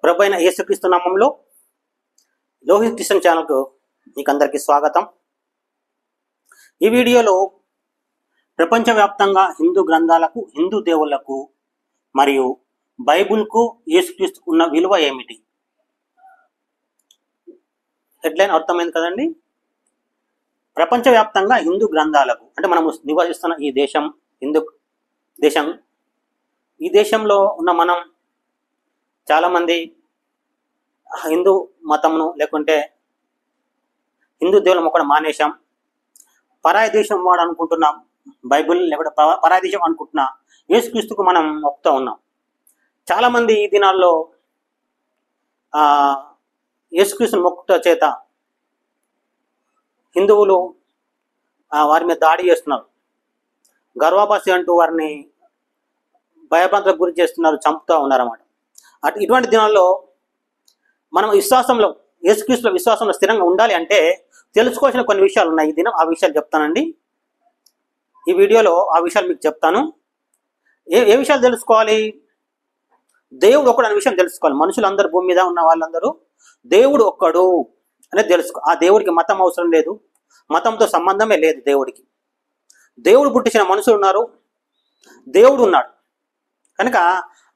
ప్రభు అయిన యేసుక్రీస్తు నామంలో లోహిత్ కిషన్ ఛానల్కు మీకు అందరికీ స్వాగతం. ఈ వీడియోలో ప్రపంచవ్యాప్తంగా హిందూ గ్రంథాలకు, హిందూ దేవుళ్లకు మరియు బైబుల్కు యేసుక్రీస్తు ఉన్న విలువ ఏమిటి? హెడ్లైన్ అర్థమైంది కదండి. ప్రపంచవ్యాప్తంగా హిందూ గ్రంథాలకు అంటే మనము నివసిస్తున్న ఈ దేశం హిందూ దేశం. ఈ దేశంలో ఉన్న మనం చాలామంది హిందూ మతంను లేకుంటే హిందూ దేవుల మొక్కడం మానేశాం. పరాయి దేశం వాడు అనుకుంటున్నాం బైబిల్, లేకుంటే పరాయి దేశం అనుకుంటున్నా యేసుక్రీస్తుకు మనం మొక్కుతూ ఉన్నాం. చాలామంది ఈ దినాల్లో యేసుక్రీస్తుని మొక్కుట చేత హిందువులు వారి మీద దాడి చేస్తున్నారు. గర్వాపాసి అంటూ వారిని భయభ్రాంతులకు గురి చేస్తున్నారు, చంపుతూ ఉన్నారన్నమాట. ఇటువంటి దినాల్లో మనం విశ్వాసంలో, యేసుక్రీస్తుల విశ్వాసంలో స్థిరంగా ఉండాలి అంటే తెలుసుకోవాల్సిన కొన్ని విషయాలు ఉన్నాయి. ఈ దినం ఆ విషయాలు చెప్తానండి. ఈ వీడియోలో ఆ విషయాలు మీకు చెప్తాను. ఏ విషయాలు తెలుసుకోవాలి? దేవుడు ఒక్కడు అనే విషయం తెలుసుకోవాలి. మనుషులందరూ, భూమి మీద ఉన్న వాళ్ళందరూ దేవుడు ఒక్కడు అనేది తెలుసుకో. ఆ దేవుడికి మతం అవసరం లేదు, మతంతో సంబంధమే లేదు. దేవుడు పుట్టించిన మనుషులు ఉన్నారు, దేవుడు ఉన్నాడు కనుక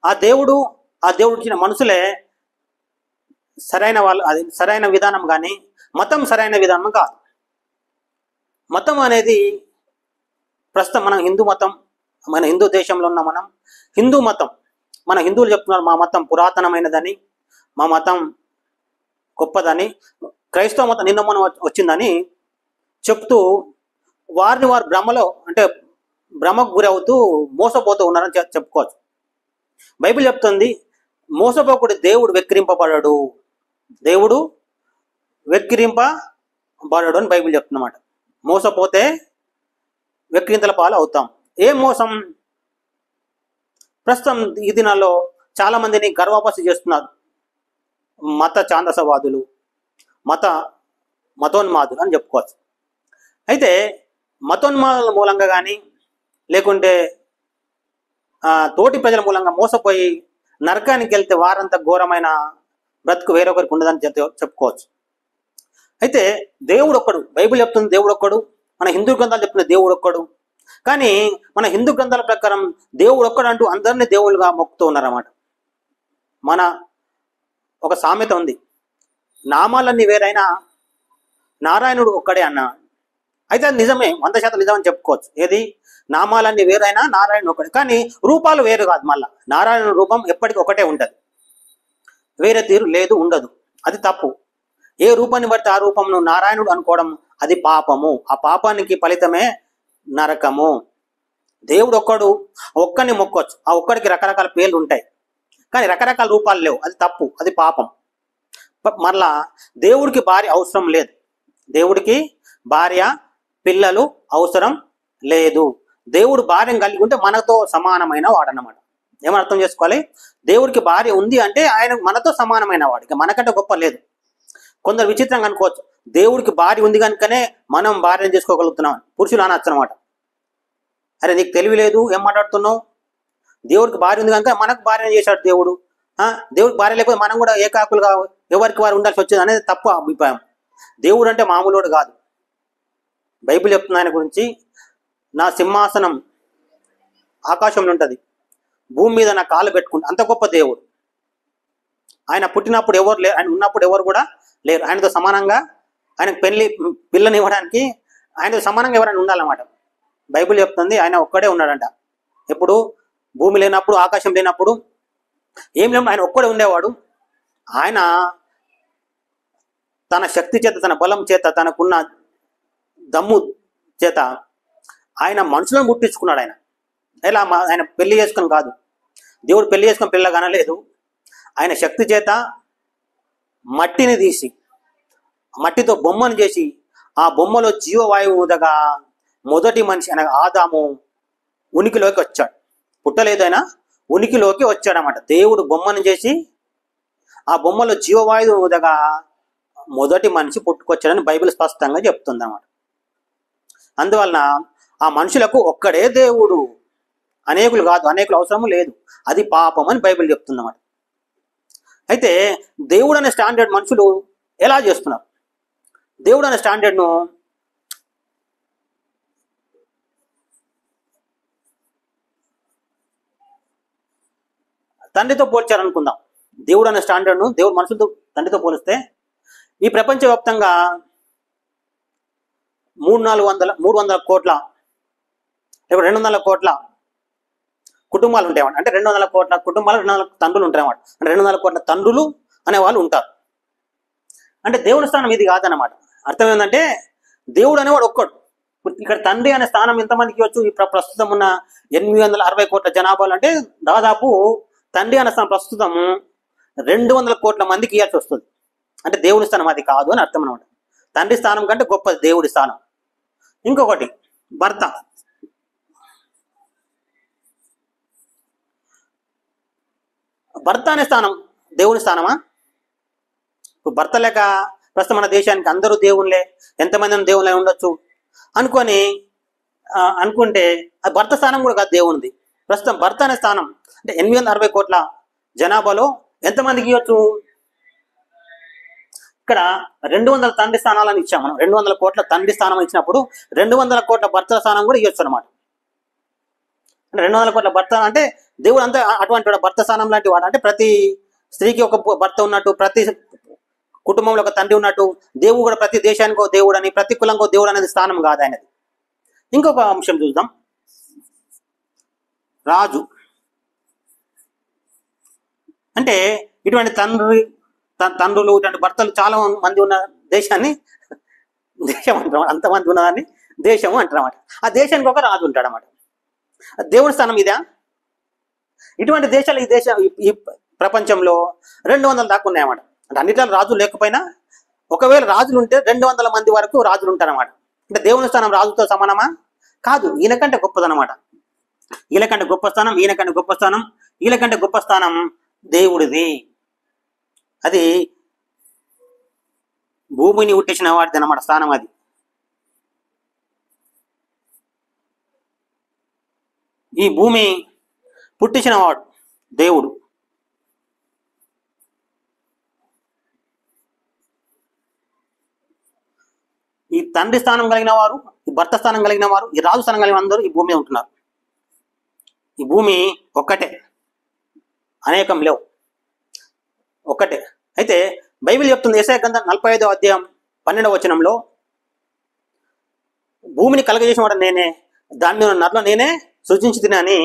ఆ దేవుడు ఇచ్చిన మనుషులే సరైన వాళ్ళు. అది సరైన విధానం కానీ మతం సరైన విధానం కాదు. మతం అనేది ప్రస్తుతం మనం హిందూ మతం, మన హిందూ దేశంలో ఉన్న మనం హిందూ మతం, మన హిందువులు చెప్తున్నారు మా మతం పురాతనమైనదని, మా మతం గొప్పదని. క్రైస్తవ మతం నిన్న మనం వచ్చిందని చెప్తూ వారిని వారు భ్రమలో, అంటే భ్రమకు గురి అవుతూ మోసపోతూ ఉన్నారని చెప్పుకోవచ్చు. బైబిల్ చెప్తుంది మోసపోకుడు దేవుడు వెక్కిరింపబడడు, దేవుడు వెక్కిరింపబడడు అని బైబిల్ చెప్తున్నమాట. మోసపోతే వెక్కిరింతల పాలు అవుతాం. ఏ మోసం? ప్రస్తుతం ఈ దినాల్లో చాలా మందిని గర్వాపసి చేస్తున్నారు మత ఛాందసవాదులు, మతోన్మాదులు అని చెప్పుకోవచ్చు. అయితే మతోన్మాదుల మూలంగా కానీ లేకుంటే తోటి ప్రజల మూలంగా మోసపోయి నరకానికి వెళ్తే వారంత ఘోరమైన బ్రతుకు వేరొకరికి ఉండదని చెప్పుకోవచ్చు. అయితే దేవుడు ఒక్కడు, బైబిల్ చెప్తుంది దేవుడు ఒక్కడు, మన హిందూ గ్రంథాలు చెప్తున్న దేవుడు ఒక్కడు. కానీ మన హిందూ గ్రంథాల ప్రకారం దేవుడు ఒక్కడు అంటూ అందరినీ దేవుళ్ళుగా మొక్కుతూ ఉన్నారన్నమాట. మన ఒక సామెత ఉంది, నామాలన్నీ వేరైనా నారాయణుడు ఒక్కడే అన్న. అయితే అది నిజమే, 100% నిజమని చెప్పుకోవచ్చు. ఏది? నామాలన్నీ వేరైనా నారాయణుడు ఒక్కడే, కానీ రూపాలు వేరు కాదు. మళ్ళా నారాయణ రూపం ఎప్పటికీ ఒకటే ఉంటుంది, వేరే తీరు లేదు, ఉండదు. అది తప్పు. ఏ రూపాన్ని బట్టి ఆ రూపంను నారాయణుడు అనుకోవడం అది పాపము. ఆ పాపానికి ఫలితమే నరకము. దేవుడు ఒక్కడు, ఒక్కడిని మొక్కొచ్చు. ఆ ఒక్కడికి రకరకాల పేర్లు ఉంటాయి, కానీ రకరకాల రూపాలు లేవు. అది తప్పు, అది పాపం. మరలా దేవుడికి భార్య అవసరం లేదు, దేవుడికి భార్య పిల్లలు అవసరం లేదు. దేవుడు భార్యను కలిగి ఉంటే మనతో సమానమైన వాడన్నమాట. ఏమని అర్థం చేసుకోవాలి? దేవుడికి భార్య ఉంది అంటే ఆయన మనతో సమానమైన వాడు, ఇక మనకంటే గొప్ప లేదు. కొందరు విచిత్రంగా అనుకోవచ్చు, దేవుడికి భార్య ఉంది కనుకనే మనం భార్యను చేసుకోగలుగుతున్నాం. పురుషులు అనొచ్చు అనమాట. అరే నీకు తెలివి లేదు, ఏం మాట్లాడుతున్నావు? దేవుడికి భార్య ఉంది కనుక మనకు భార్యను చేశాడు దేవుడు. దేవుడికి భార్య లేకపోతే మనం కూడా ఏకాకులుగా ఎవరికి వారు ఉండాల్సి వచ్చింది అనేది తప్పు అభిప్రాయం. దేవుడు అంటే మామూలుడు కాదు. బైబిల్ చెప్తున్న ఆయన గురించి, నా సింహాసనం ఆకాశంలో ఉంటుంది, భూమి మీద నా కాళ్ళు పెట్టుకుంటే అంత గొప్ప దేవుడు. ఆయన పుట్టినప్పుడు ఎవరు లేరు, ఆయన ఉన్నప్పుడు ఎవరు కూడా లేరు. ఆయనతో సమానంగా, ఆయనకు పిల్లని ఇవ్వడానికి ఆయనతో సమానంగా ఎవరైనా ఉండాలన్నమాట. బైబిల్ చెప్తుంది ఆయన ఒక్కడే ఉన్నాడంట. ఎప్పుడు? భూమి లేనప్పుడు, ఆకాశం లేనప్పుడు, ఏం లేనప్పుడు ఆయన ఒక్కడే ఉండేవాడు. ఆయన తన శక్తి చేత, తన బలం చేత, తనకున్న దమ్ము చేత ఆయన మనుషులను పుట్టించుకున్నాడు. ఎలా? ఆయన పెళ్లి చేసుకుని కాదు, దేవుడు పెళ్లి చేసుకుని పిల్ల కనలేదు. ఆయన శక్తి చేత మట్టిని తీసి, మట్టితో బొమ్మను చేసి, ఆ బొమ్మలో జీవవాయువు ఊదగా మొదటి మనిషి అనగా ఆదాము ఉనికిలోకి వచ్చాడు. పుట్టలేదు, ఆయన ఉనికిలోకి వచ్చాడన్నమాట. దేవుడు బొమ్మను చేసి ఆ బొమ్మలో జీవవాయువు ఊదగా మొదటి మనిషి పుట్టుకొచ్చాడని బైబిల్ స్పష్టంగా చెప్తుంది అన్నమాట. అందువలన ఆ మనుషులకు ఒక్కడే దేవుడు, అనేకులు కాదు, అనేకులు అవసరం లేదు. అది పాపం అని బైబిల్ చెప్తుందన్నమాట. అయితే దేవుడు అనే స్టాండర్డ్ మనుషులు ఎలా చేస్తున్నారు? దేవుడు అనే స్టాండర్డ్ను తండ్రితో పోల్చారనుకుందాం. దేవుడు అనే స్టాండర్డ్ను దేవుడు మనుషులతో తండ్రితో పోలిస్తే ఈ ప్రపంచవ్యాప్తంగా 300 కోట్ల లేకపోతే 200 కోట్ల కుటుంబాలు ఉంటాయన్నమాట. అంటే 200 కోట్ల కుటుంబాలు 200 తండ్రులు ఉంటాయన్నమాట. అంటే 200 కోట్ల తండ్రులు అనే వాళ్ళు ఉంటారు. అంటే దేవుని స్థానం ఇది కాదన్నమాట. అర్థం ఏంటంటే దేవుడు అనేవాడు ఒక్కడు. ఇక్కడ తండ్రి అనే స్థానం ఎంతమందికి వచ్చు? ఈ ప్రస్తుతం ఉన్న 860 కోట్ల జనాభాలు అంటే దాదాపు తండ్రి అనే స్థానం ప్రస్తుతం 200 కోట్ల మందికి ఇవ్వాల్సి వస్తుంది. అంటే దేవుని స్థానం అది కాదు అని అర్థం అనమాట. తండ్రి స్థానం కంటే గొప్పది దేవుడి స్థానం. ఇంకొకటి భర్త. భర్త అనే స్థానం దేవుని స్థానమా? ఇప్పుడు భర్త లేక ప్రస్తుతం మన దేశానికి అందరూ దేవుళ్ళే, ఎంతమంది దేవుళ్ళే ఉండొచ్చు అనుకుంటే ఆ భర్త స్థానం కూడా కాదు దేవునిది. ప్రస్తుతం భర్త అనే స్థానం అంటే 860 కోట్ల జనాభాలో ఎంతమందికి ఇవ్వచ్చు? ఇక్కడ 200 తండ్రి స్థానాలను ఇచ్చాం మనం. 200 కోట్ల తండ్రి స్థానం ఇచ్చినప్పుడు 200 కోట్ల భర్త స్థానం కూడా ఇవ్వచ్చు అనమాట. అంటే 200 కోట్ల భర్త అంటే దేవుడు అంతా అటువంటి వాడు, భర్త స్థానం లాంటి వాడు. అంటే ప్రతి స్త్రీకి ఒక భర్త ఉన్నట్టు, ప్రతి కుటుంబంలో ఒక తండ్రి ఉన్నట్టు, దేవుడు కూడా ప్రతి దేశానికి ఒక దేవుడు అని, ప్రతి కులంకో దేవుడు అనేది స్థానం కాదు ఆయనది. ఇంకొక అంశం చూద్దాం. రాజు అంటే ఇటువంటి తండ్రులు ఇటువంటి భర్తలు చాలా మంది ఉన్న దేశాన్ని దేశం అంటాం. అంతమంది ఉన్నదాన్ని దేశము అంటారన్నమాట. ఆ దేశానికి ఒక రాజు ఉంటాడన్నమాట. దేవుని స్థానం ఇదా? ఇటువంటి దేశాలు ఈ ప్రపంచంలో 200 దాకా ఉన్నాయన్నమాట. అంటే అన్నిట్లో రాజులు లేకపోయినా ఒకవేళ రాజులు ఉంటే 200 మంది వరకు రాజులు ఉంటారన్నమాట. అంటే దేవుని స్థానం రాజుతో సమానమా? కాదు, ఈయనకంటే గొప్పదన్నమాట. వీళ్ళకంటే గొప్ప స్థానం, ఈయనకంటే గొప్ప స్థానం, వీళ్ళకంటే గొప్ప స్థానం దేవుడిది. అది భూమిని ఉట్టేసిన వాడిది అన్నమాట స్థానం. అది ఈ భూమి పుట్టించిన వాడు దేవుడు. ఈ తండ్రి స్థానం కలిగిన వారు, ఈ భర్త స్థానం కలిగిన వారు, ఈ రాజు స్థానం కలిగిన అందరూ ఈ భూమి మీద ఉంటున్నారు. ఈ భూమి ఒక్కటే, అనేకం లేవు, ఒక్కటే. అయితే బైబిల్ చెప్తుంది యెషయా గ్రంథం 45వ అధ్యాయం 12వ వచనంలో, భూమిని కలగజేసిన వాడు నేనే, దాని మీద నరులను నేనే సృజించి తిని అని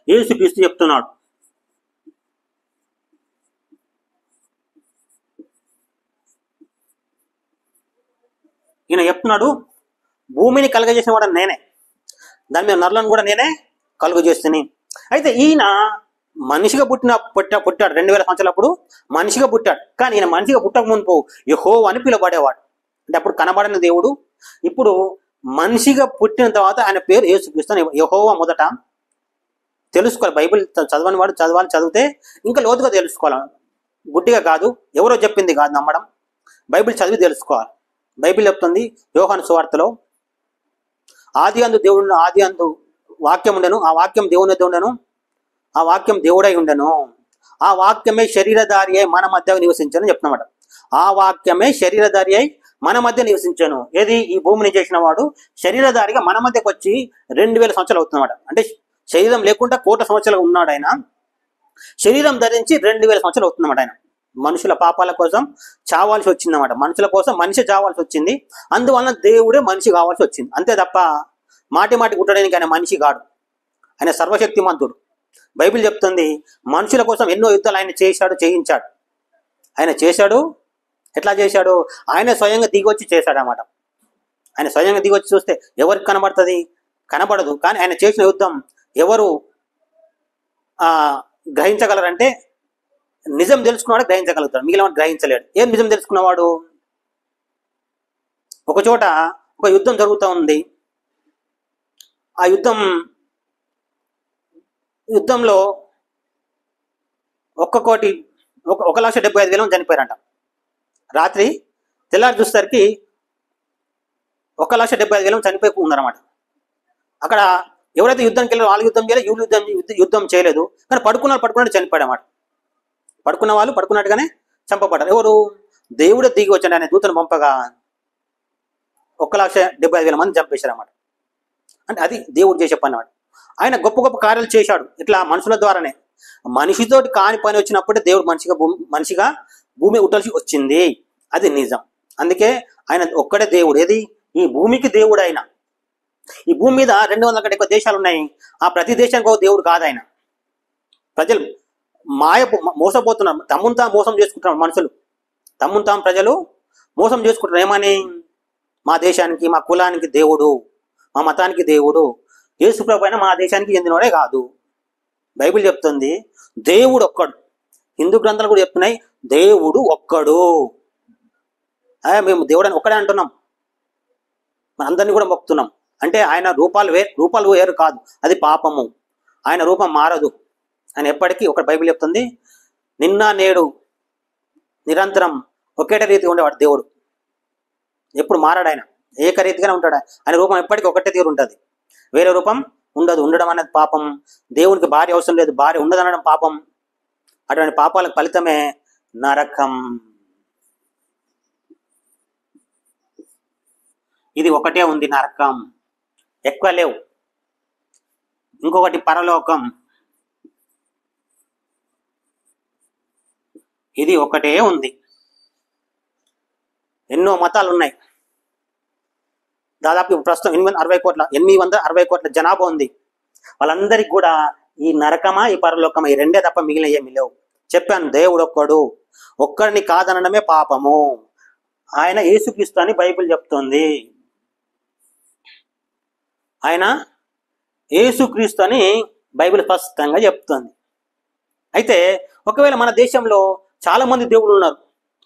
యేసుక్రీస్తు చెప్తున్నాడు. ఈయన చెప్తున్నాడు, భూమిని కలుగజేసిన వాడు నేనే, దాని మీద నరులను కూడా నేనే కలుగజేస్తుని. అయితే ఈయన మనిషిగా పుట్టాడు 2000 సంవత్సరాలప్పుడు మనిషిగా పుట్టాడు. కానీ ఈయన మనిషిగా పుట్టక మునుపు యెహోవా అని పిలువబడేవాడు. అంటే అప్పుడు కనబడని దేవుడు. ఇప్పుడు మనిషిగా పుట్టిన తర్వాత ఆయన పేరు యేసుక్రీస్తు. యెహోవా మొదట తెలుసుకోవాలి. బైబిల్ చదవని వాడు చదివితే ఇంకా లోతుగా తెలుసుకోవాలి. గుడ్డిగా కాదు, ఎవరో చెప్పింది కాదు నమ్మడం. బైబిల్ చదివి తెలుసుకోవాలి. బైబిల్ చెప్తుంది యోహాను సువార్తలో, ఆది అందు దేవుడు, ఆది అందు వాక్యం ఉండెను, ఆ వాక్యం దేవుని వద్ద ఉండెను, ఆ వాక్యం దేవుడై ఉండెను, ఆ వాక్యమే శరీరధారి అయి మన మధ్య నివసించను చెప్తున్నమాట. ఆ వాక్యమే శరీరధారి అయి మన మధ్య నివసించాను. ఏది? ఈ భూమిని చేసిన వాడు శరీరధారిగా మన మధ్యకు వచ్చి 2000 సంవత్సరాలు అవుతున్నమాట. అంటే శరీరం లేకుండా 1,000,000 సంవత్సరాలు ఉన్నాడు ఆయన. శరీరం ధరించి 2000 సంవత్సరాలు అవుతున్నమాట. ఆయన మనుషుల పాపాల కోసం చావాల్సి వచ్చిందన్నమాట. మనుషుల కోసం మనిషి చావాల్సి వచ్చింది. అందువలన దేవుడే మనిషి కావాల్సి వచ్చింది. అంతే తప్ప మాటి గుట్టడానికి ఆయన మనిషి కాడు. ఆయన సర్వశక్తిమంతుడు. బైబిల్ చెప్తుంది మనుషుల కోసం ఎన్నో యుద్ధాలు ఆయన చేయించాడు. ఆయన చేశాడు. ఎట్లా చేశాడు? ఆయన స్వయంగా దిగొచ్చి చేశాడు అన్నమాట. ఆయన స్వయంగా దిగొచ్చి చూస్తే ఎవరికి కనబడుతుంది? కనబడదు. కానీ ఆయన చేసిన యుద్ధం ఎవరు గ్రహించగలరంటే నిజం తెలుసుకున్నవాడు గ్రహించగలుగుతాడు, మిగిలిన గ్రహించలేడు. ఏం నిజం తెలుసుకున్నవాడు? ఒక చోట ఒక యుద్ధం జరుగుతూ ఉంది. ఆ యుద్ధంలో 1,75,000 చనిపోయారంట. రాత్రి తెల్లారి చూసేసరికి 1,75,000 చనిపోయి ఉన్నారన్నమాట. అక్కడ ఎవరైతే యుద్ధానికి వెళ్ళారో వాళ్ళు యుద్ధం చేయలేదు, యుద్ధం చేయలేదు. కానీ పడుకున్నాడు చనిపోయాడు అన్నమాట. పడుకున్న వాళ్ళు పడుకున్నట్టుగానే చంపబడ్డారు. ఎవరు? దేవుడే దిగి వచ్చాడు ఆయన దూతను పంపగా 1,75,000 మంది చంపేశారు అన్నమాట. అంటే అది దేవుడు చేసే పని అన్నమాట. ఆయన గొప్ప గొప్ప కార్యాలు చేశాడు ఇట్లా మనుషుల ద్వారానే. మనిషితోటి కాని పని వచ్చినప్పుడే దేవుడు మనిషిగా భూమి ఉట్టాల్సి వచ్చింది. అది నిజం. అందుకే ఆయన ఒక్కడే దేవుడు. ఏది? ఈ భూమికి దేవుడు ఆయన. ఈ భూమి మీద 200 కంటే ఎక్కువ దేశాలు ఉన్నాయి. ఆ ప్రతి దేశానికి ఒక దేవుడు కాదు ఆయన. ప్రజలు మోసపోతున్నారు, తమ్మును తాము మోసం చేసుకుంటున్నారు. మనుషులు తమ్మును తాము ప్రజలు మోసం చేసుకుంటున్నారు. ఏమని? మా దేశానికి, మా కులానికి దేవుడు, మా మతానికి దేవుడు. యేసుప్రభు అయినా మా దేశానికి చెందినవాడే కాదు. బైబిల్ చెప్తుంది దేవుడు ఒక్కడు. హిందూ గ్రంథాలు కూడా చెప్తున్నాయి దేవుడు ఒక్కడు. మేము దేవుడు అని ఒక్కడే అంటున్నాం, మన అందరినీ కూడా మొక్కుతున్నాం. అంటే ఆయన రూపాలు వేరు కాదు, అది పాపము. ఆయన రూపం మారదు. ఆయన ఎప్పటికీ ఒక బైబిల్ చెప్తుంది నిన్న నేడు నిరంతరం ఒకేట రీతిగా ఉండేవాడు దేవుడు. ఎప్పుడు మారాడు ఆయన, ఏకరీతిగానే ఉంటాడు. ఆయన రూపం ఎప్పటికీ ఒకటే తీరు ఉంటుంది, వేరే రూపం ఉండదు. ఉండడం అనేది పాపం. దేవునికి భార్య అవసరం లేదు, భార్య ఉండదనడం పాపం. అటువంటి పాపాలకు ఫలితమే నరకం. ఇది ఒకటే ఉంది నరకం, ఎక్కువ లేవు. ఇంకొకటి పరలోకం, ఇది ఒకటే ఉంది. ఎన్నో మతాలు ఉన్నాయి. దాదాపు ప్రస్తుతం 860 కోట్ల జనాభా ఉంది. వాళ్ళందరికీ కూడా ఈ నరకమా ఈ పరలోకమా ఈ రెండే తప్ప మిగిలిన ఏమి లేవు. చెప్పాను దేవుడు ఒక్కడిని కాదనడమే పాపము. ఆయన యేసుక్రీస్తు అని బైబిల్ చెప్తుంది. ఆయన యేసుక్రీస్తు అని బైబిల్ స్పష్టంగా చెప్తుంది. అయితే ఒకవేళ మన దేశంలో చాలా మంది దేవుళ్ళు ఉన్నారు.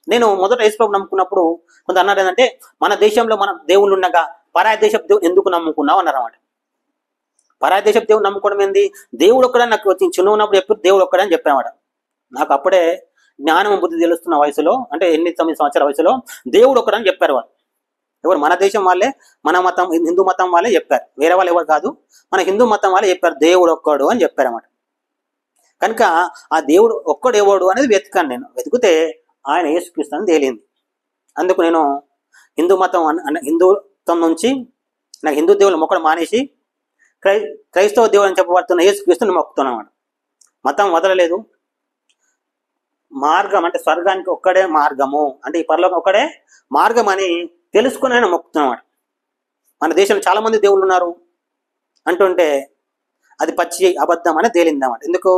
నేను మొదట యేసుప్రభు నమ్ముకున్నప్పుడు కొంత అన్నారు ఏంటంటే మన దేశంలో మన దేవుళ్ళు ఉండగా పరాయ దేశపు దేవుడు ఎందుకు నమ్ముకున్నావు అన్నారు అన్నమాట. పరాయ దేశపు దేవుడు నమ్ముకోవడం ఏంది? దేవుడు ఒక్కడని నాకు చిన్న ఉన్నప్పుడు ఎప్పుడు దేవుడు ఒక్కడని చెప్పానమాట. నాకు అప్పుడే జ్ఞానం బుద్ధి తెలుస్తున్న వయసులో, అంటే 8-9 సంవత్సరాల వయసులో దేవుడు ఒక్కడని చెప్పారు వాళ్ళు. ఎవరు? మన దేశం వాళ్ళే, మన మతం హిందూ మతం వాళ్ళే చెప్పారు, వేరే వాళ్ళు ఎవరు కాదు. మన హిందూ మతం వాళ్ళే చెప్పారు దేవుడు ఒక్కడు అని చెప్పారు అన్నమాట. కనుక ఆ దేవుడు ఒక్కడు ఎవడు అనేది వెతికాను. నేను వెతికితే ఆయన యేసుక్రీస్తు అని తేలింది. అందుకు నేను హిందూత్వం నుంచి నాకు హిందూ దేవుళ్ళు మొక్కడం మానేసి క్రైస్తవ దేవుడు అని చెప్పబడుతున్న యేసుక్రీస్తుని మొక్కుతున్నాను అన్నమాట. మతం వదలలేదు. మార్గం అంటే స్వర్గానికి ఒక్కడే మార్గము, అంటే ఈ పరలోకం ఒక్కడే మార్గం అని తెలుసుకుని ఆయన మొక్కుతున్నమాట. మన దేశంలో చాలా మంది దేవుళ్ళు ఉన్నారు అంటుంటే అది పచ్చి అబద్ధం అని తేలిందన్నమాట. ఎందుకు?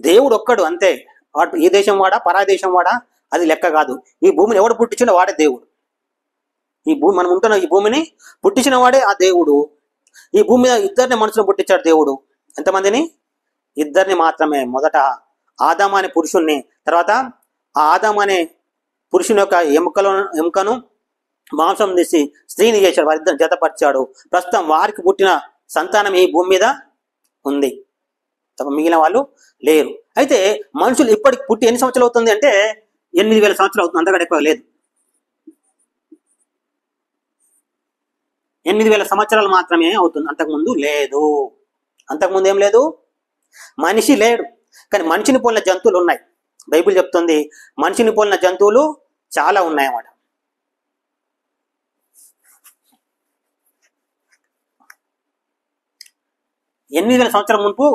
దేవుడు ఒక్కడు అంతే. వాడు ఈ దేశం వాడా పరా దేశం వాడా అది లెక్క కాదు. ఈ భూమిని ఎవడు పుట్టించిన వాడే దేవుడు. ఈ భూమి మనం ఉంటున్న ఈ భూమిని పుట్టించిన వాడే ఆ దేవుడు. ఈ భూమి మీద ఇద్దరిని మనుషులను పుట్టించాడు దేవుడు. ఎంతమందిని? ఇద్దరిని మాత్రమే. మొదట ఆదాము అనే పురుషుణ్ణి, తర్వాత ఆ ఆదాము అనే పురుషుని యొక్క ఎముకను మాంసం తీసి స్త్రీని చేశాడు. వారిద్దరిని జతపరిచాడు. ప్రస్తుతం వారికి పుట్టిన సంతానం ఈ భూమి మీద ఉంది, తప్ప మిగిలిన వాళ్ళు లేరు. అయితే మనుషులు ఇప్పటికి పుట్టి ఎన్ని సంవత్సరాలు అవుతుంది అంటే 8,000 సంవత్సరాలు అవుతుంది, అంతకంటే ఎక్కువ లేదు. 8,000 సంవత్సరాలు మాత్రమే అవుతుంది, అంతకుముందు లేదు. అంతకుముందు ఏం లేదు, మనిషి లేడు. కానీ మనిషిని పోలిన జంతువులు ఉన్నాయి. బైబిల్ చెప్తుంది మనిషిని పోలిన జంతువులు చాలా ఉన్నాయన్నమాట. ఎనిమిది సంవత్సరం మునుపు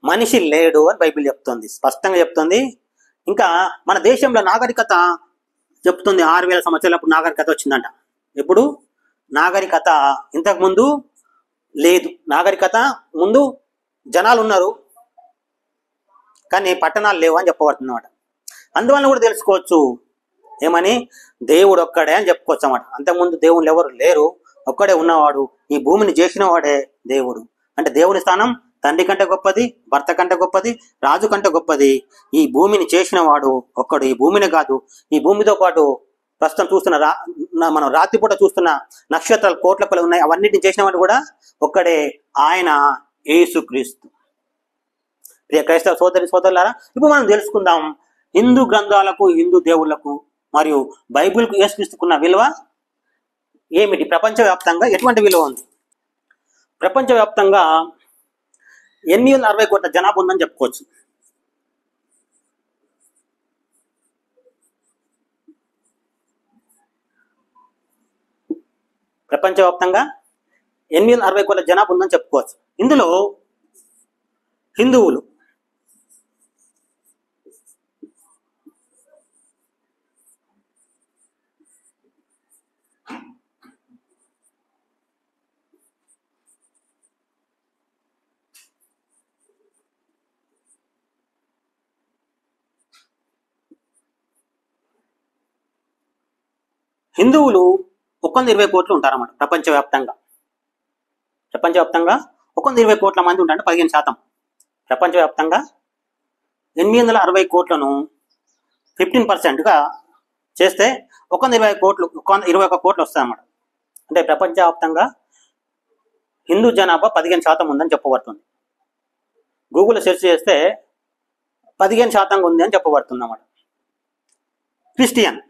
మనిషి లేడు అని బైబిల్ చెప్తుంది, స్పష్టంగా చెప్తుంది. ఇంకా మన దేశంలో నాగరికత చెప్తుంది 6,000 సంవత్సరాలప్పుడు నాగరికత వచ్చిందంట. ఎప్పుడు? నాగరికత ఇంతకు ముందు లేదు. నాగరికత ముందు జనాలు ఉన్నారు కానీ పట్టణాలు లేవు అని చెప్పబడుతుంది అన్నమాట. అందువల్ల కూడా తెలుసుకోవచ్చు ఏమని, దేవుడు ఒక్కడే అని చెప్పుకోవచ్చు అన్నమాట. అంతకుముందు దేవుళ్ళు ఎవరు లేరు, ఒక్కడే ఉన్నవాడు. ఈ భూమిని చేసిన వాడే దేవుడు. అంటే దేవుని స్థానం తండ్రి కంటే గొప్పది, భర్త కంటే గొప్పది, రాజు కంటే గొప్పది. ఈ భూమిని చేసిన వాడు ఒక్కడు. ఈ భూమిని కాదు, ఈ భూమితో పాటు ప్రస్తుతం చూస్తున్న మనం రాత్రిపూట చూస్తున్న నక్షత్రాలు కోట్ల కొలది ఉన్నాయి, అవన్నిటిని చేసిన వాడు కూడా ఒక్కడే, ఆయన యేసుక్రీస్తు. ప్రియ క్రైస్తవ సోదరి సోదరులారా, ఇప్పుడు మనం తెలుసుకుందాం హిందూ గ్రంథాలకు, హిందూ దేవుళ్లకు మరియు బైబిల్కు యేసుక్రీస్తుకున్న విలువ ఏమిటి, ప్రపంచవ్యాప్తంగా ఎటువంటి విలువ ఉంది. ప్రపంచవ్యాప్తంగా 860 కోట్ల జనాభా ఉందని చెప్పుకోవచ్చు. ప్రపంచవ్యాప్తంగా 860 కోట్ల జనాభా ఉందని చెప్పుకోవచ్చు. ఇందులో హిందువులు హిందువులు 120 కోట్లు ఉంటారన్నమాట ప్రపంచవ్యాప్తంగా. 120 కోట్ల మంది ఉంటారంటే 15%. ప్రపంచవ్యాప్తంగా 860 కోట్లను 15%గా చేస్తే 120 కోట్లు 21 కోట్లు వస్తాయన్నమాట. అంటే ప్రపంచవ్యాప్తంగా హిందూ జనాభా 15% ఉందని చెప్పబడుతుంది. గూగుల్లో సెర్చ్ చేస్తే 15% ఉంది అని చెప్పబడుతుంది అన్నమాట. క్రిస్టియన్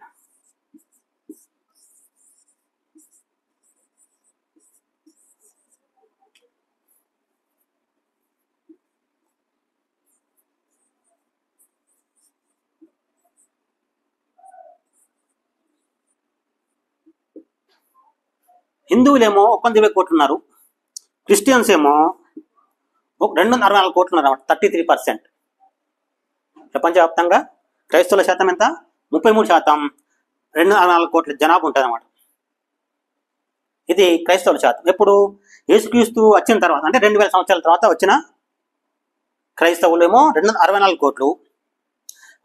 హిందువులేమో 120 కోట్లు ఉన్నారు, క్రిస్టియన్స్ ఏమో 264 కోట్లు ఉన్నారు అన్నమాట. 33%. ప్రపంచవ్యాప్తంగా క్రైస్తవుల శాతం ఎంత? 33%. 264 కోట్ల జనాభా ఉంటుంది అన్నమాట. ఇది క్రైస్తవుల శాతం. ఎప్పుడు? యేసుక్రీస్తు వచ్చిన తర్వాత, అంటే 2000 సంవత్సరాల తర్వాత వచ్చిన క్రైస్తవులు ఏమో 264 కోట్లు.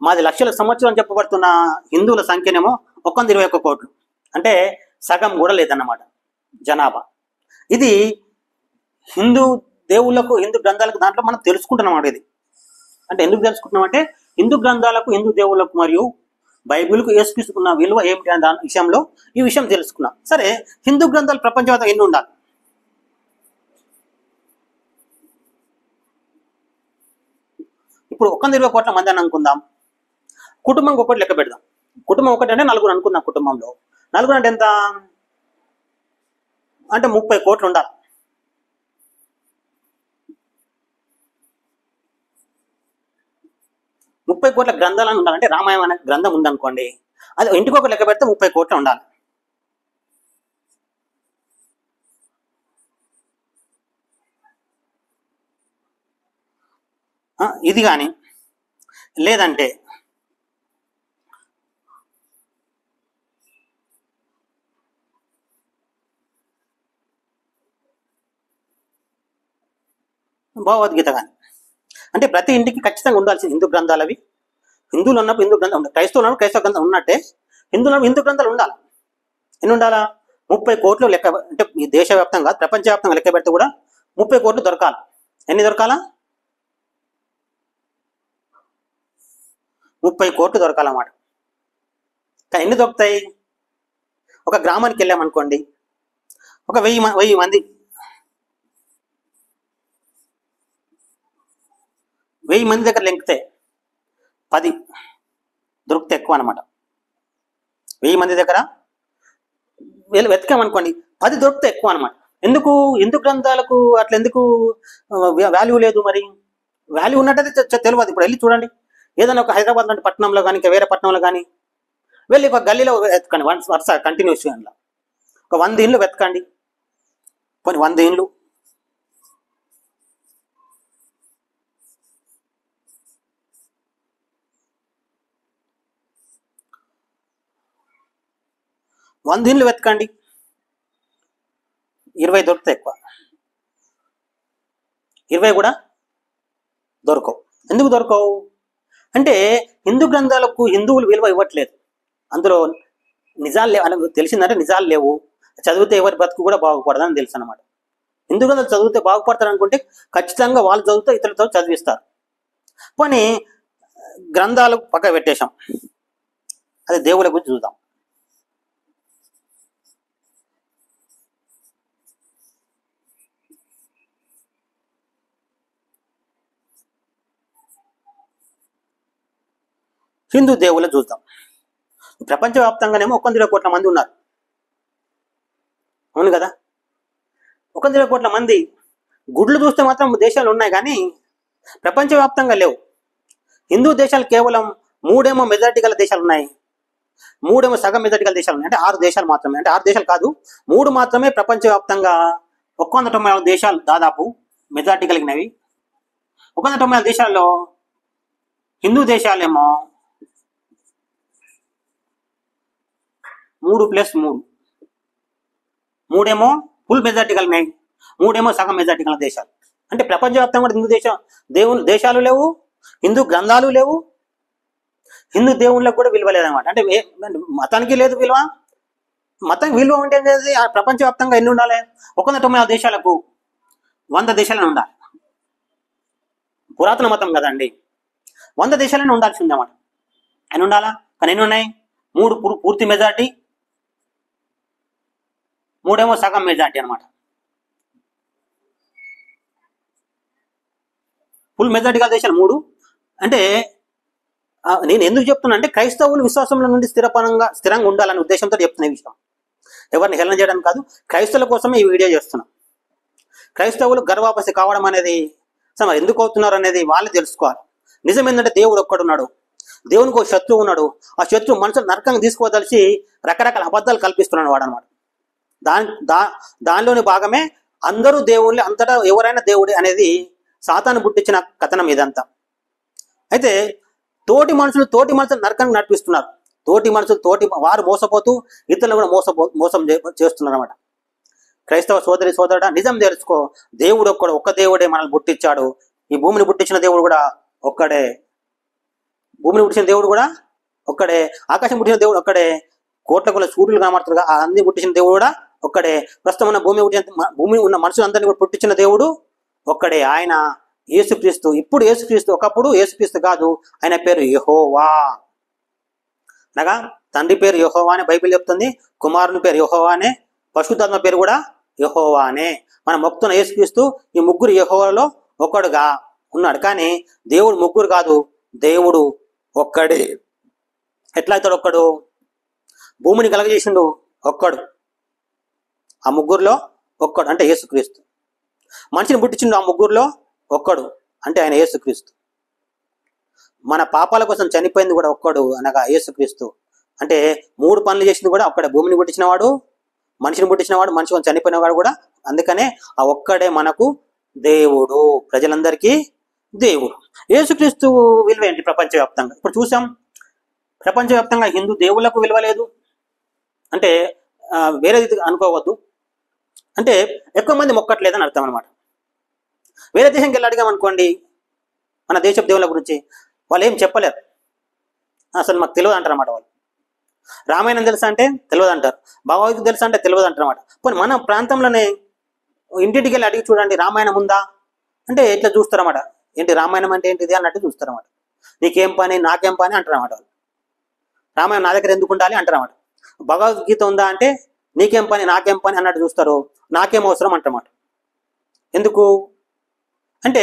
మాది లక్షల సంవత్సరం చెప్పబడుతున్న హిందువుల సంఖ్యనేమో 121 కోట్లు. అంటే సగం కూడా లేదన్నమాట జనాభా. ఇది హిందూ దేవుళ్ళకు, హిందూ గ్రంథాలకు దాంట్లో మనం తెలుసుకుంటున్నాం. ఇది అంటే ఎందుకు తెలుసుకుంటున్నాం అంటే హిందూ గ్రంథాలకు, హిందూ దేవుళ్ళకు మరియు బైబిల్కు యేసుక్రీస్తుకున్న విలువ ఏమిటి అనే దాని విషయంలో ఈ విషయం తెలుసుకున్నాం. సరే, హిందూ గ్రంథాలు ప్రపంచవ్యాప్తంగా ఎన్ని ఉండాలి? ఇప్పుడు 120 కోట్ల మంది అని అనుకుందాం. కుటుంబం ఒకటి లెక్క పెడదాం. కుటుంబం ఒకటి అంటే 4 అనుకుందాం. కుటుంబంలో 4 అంటే ఎంత? అంటే 30 కోట్లు ఉండాలి. 30 కోట్ల గ్రంథాలను ఉండాలంటే రామాయణం అనే గ్రంథం ఉందనుకోండి, అది ఇంటికి ఒక లెక్క పెడితే 30 కోట్లు ఉండాలి. ఇది కానీ లేదంటే భగవద్గీత కానీ, అంటే ప్రతి ఇంటికి ఖచ్చితంగా ఉండాల్సింది హిందూ గ్రంథాలు. అవి హిందువులు ఉన్నప్పుడు హిందూ గ్రంథం ఉండాలి, క్రైస్తవులు ఉన్నప్పుడు క్రైస్తవ గ్రంథం ఉన్నట్టే హిందువులు హిందూ గ్రంథాలు ఉండాలి. ఎన్ని ఉండాలా? 30 కోట్లు లెక్క. అంటే ఈ దేశవ్యాప్తంగా, ప్రపంచవ్యాప్తంగా లెక్క పెడితే కూడా 30 కోట్లు దొరకాలి. ఎన్ని దొరకాలా? 30 కోట్లు దొరకాలన్నమాట. కానీ ఎన్ని దొరుకుతాయి? ఒక గ్రామానికి వెళ్ళామనుకోండి, ఒక 1000 మంది 1000 మంది దగ్గర లెంకితే 10 దొరికితే ఎక్కువ అనమాట. 1000 మంది దగ్గర వెతికామనుకోండి, 10 దొరికితే ఎక్కువ అనమాట. ఎందుకు? హిందూ గ్రంథాలకు అట్లా ఎందుకు వాల్యూ లేదు? మరి వాల్యూ ఉన్నట్టయితే తెలియదు. ఇప్పుడు వెళ్ళి చూడండి, ఏదైనా ఒక హైదరాబాద్ లాంటి పట్టణంలో కానీ, ఇంకా వేరే పట్టణంలో కానీ వెళ్ళి ఒక గల్లీలో వెతకండి, వరుస కంటిన్యూస్గా ఒక 100 ఇండ్లు వెతకండి. పోనీ 100 ఇండ్లు, వెతకండి, 20 దొరికితే ఎక్కువ. 20 కూడా దొరకవు. ఎందుకు దొరకవు అంటే హిందూ గ్రంథాలకు హిందువులు విలువ ఇవ్వట్లేదు. అందులో నిజాలు లేవు అని తెలిసిందంటే నిజాలు లేవు. చదివితే ఎవరి బతుకు కూడా బాగుపడదని తెలుసు అనమాట. హిందూ గ్రంథాలు చదివితే బాగుపడతారు అనుకుంటే ఖచ్చితంగా వాళ్ళు చదివితే ఇతరులతో చదివిస్తారు. పోనీ గ్రంథాలు పక్క పెట్టేశాం, అదే దేవుళ్ళ గురించి చూద్దాం. హిందూ దేవుళ్ళ చూద్దాం. ప్రపంచవ్యాప్తంగానేమో 120 కోట్ల మంది ఉన్నారు. అవును కదా? 120 కోట్ల మంది. గుడ్లు చూస్తే మాత్రం దేశాలు ఉన్నాయి కానీ ప్రపంచవ్యాప్తంగా లేవు. హిందూ దేశాలు కేవలం 3 మెజారిటీ గల దేశాలు ఉన్నాయి. మూడేమో సగం మెజార్టీ గల దేశాలు ఉన్నాయి. అంటే 6 దేశాలు మాత్రమే, అంటే 6 దేశాలు కాదు, 3 మాత్రమే ప్రపంచవ్యాప్తంగా 194 దేశాలు దాదాపు మెజార్టీ కలిగినవి. 194 దేశాల్లో హిందూ దేశాలేమో 3+3, 3 ఫుల్ మెజార్టీ కలిగినాయి, 3 సగం మెజార్టీ కలిగిన దేశాలు. అంటే ప్రపంచవ్యాప్తంగా కూడా హిందూ దేశాలు లేవు, హిందూ గ్రంథాలు లేవు, హిందూ దేవుళ్ళకు కూడా విలువ లేదనమాట. అంటే మతానికి లేదు విలువ. మతానికి విలువ ఉంటే ప్రపంచవ్యాప్తంగా ఎన్ని ఉండాలి? 194 దేశాలకు 100 దేశాలను ఉండాలి. పురాతన మతం కదండి, 100 దేశాలను ఉండాల్సి ఉందన్నమాట. అని ఉండాలా? కానీ ఎన్ని ఉన్నాయి? 3 పూర్తి మెజార్టీ, 3 సగం మెజార్టీ అనమాట. ఫుల్ మెజార్టీ గల దేశాలు 3. అంటే నేను ఎందుకు చెప్తున్నా అంటే క్రైస్తవులు విశ్వాసంలో నుండి స్థిరంగా ఉండాలనే ఉద్దేశంతో చెప్తున్న ఈ విషయం. ఎవరిని హేళన చేయడం కాదు, క్రైస్తవుల కోసమే ఈ వీడియో చేస్తున్నాం. క్రైస్తవులు గర్వాపసి కావడం అనేది మరి ఎందుకు అవుతున్నారు అనేది వాళ్ళు తెలుసుకోవాలి. నిజం ఏంటంటే దేవుడు ఒక్కడున్నాడు, దేవునికి ఒక శత్రువు ఉన్నాడు. ఆ శత్రువు మనుషులు నరకంగా తీసుకోదలిచి రకరకాల అబద్ధాలు కల్పిస్తున్నాడు వాడు అనమాట. దానిలోని భాగమే అందరూ దేవుళ్ళే, అంతటా ఎవరైనా దేవుడే అనేది సాతాను పుట్టించిన కథనం ఇదంతా. అయితే తోటి మనుషులు నరకానికి నడిపిస్తున్నారు. వారు మోసపోతూ ఇతరులు కూడా మోసం చేస్తున్నారు అనమాట. క్రైస్తవ సోదరుడా, నిజం తెలుసుకో. దేవుడు ఒక్క దేవుడే మనల్ని పుట్టించాడు. ఈ భూమిని పుట్టించిన దేవుడు కూడా ఒక్కడే, ఆకాశం పుట్టిన దేవుడు ఒక్కడే, కోట్ల సూర్యులు కనబడుతున్నారు, ఆ అన్ని పుట్టించిన దేవుడు కూడా ఒక్కడే. ప్రస్తుతం ఉన్న భూమి ఉన్న మనుషులందరినీ కూడా పుట్టించిన దేవుడు ఒక్కడే, ఆయన యేసుక్రీస్తు. ఇప్పుడు యేసుక్రీస్తు, ఒకప్పుడు యేసుక్రీస్తు కాదు, ఆయన పేరు యెహోవా. అనగా తండ్రి పేరు యెహోవానే బైబిల్ చెప్తుంది, కుమారుని పేరు యెహోవానే, పరిశుద్ధాత్మ పేరు కూడా యెహోవానే. మనం మొక్కుతున్న యేసుక్రీస్తు ఈ ముగ్గురు యెహోవాలో ఒక్కడుగా ఉన్నాడు. కానీ దేవుడు ముగ్గురు కాదు, దేవుడు ఒక్కడే. ఎట్లా అవుతాడు ఒక్కడు? భూమిని కలగజేసిండు ఒక్కడు, ఆ ముగ్గురులో ఒక్కడు అంటే యేసుక్రీస్తు. మనిషిని పుట్టించిండు ఆ ముగ్గురులో ఒక్కడు అంటే ఆయన యేసుక్రీస్తు. మన పాపాల కోసం చనిపోయింది కూడా ఒక్కడు అనగా యేసుక్రీస్తు. అంటే 3 పనులు చేసింది కూడా ఒక్కడే, భూమిని పుట్టించినవాడు, మనిషిని పుట్టించినవాడు, మనిషి కోసం చనిపోయినవాడు కూడా. అందుకనే ఆ ఒక్కడే మనకు దేవుడు, ప్రజలందరికీ దేవుడు. యేసుక్రీస్తు విలువ ఏంటి ప్రపంచవ్యాప్తంగా? ఇప్పుడు చూసాం, ప్రపంచవ్యాప్తంగా హిందూ దేవుళ్లకు విలువ లేదు అంటే వేరేది అనుకోవద్దు. అంటే ఎక్కువ మంది మొక్కట్లేదని అర్థం అనమాట. వేరే దేశంకి వెళ్ళి అడిగామనుకోండి మన దేశపు దేవుళ్ళ గురించి, వాళ్ళు ఏం చెప్పలేరు, అసలు మాకు తెలియదు అంటారు అన్నమాట. వాళ్ళు రామాయణం తెలుసా అంటే తెలియదు అంటారు, భగవద్గీత తెలుసా అంటే తెలియదు అంటారు అన్నమాట. పోనీ మన ప్రాంతంలోనే ఇంటింటికి వెళ్ళి అడిగి చూడండి, రామాయణం ఉందా అంటే ఎట్లా చూస్తారన్నమాట. ఏంటి రామాయణం అంటే ఏంటిది అన్నట్టు చూస్తారన్నమాట. నీకేం పని, నాకేం పని అంటారన్నమాట. వాళ్ళు రామాయణం నా దగ్గర ఎందుకు ఉండాలి అంటారన్నమాట. భగవద్గీత ఉందా అంటే నీకేం పని, నాకేం పని అన్నట్టు చూస్తారు. నాకేం అవసరం అంటారన్నమాట. ఎందుకు అంటే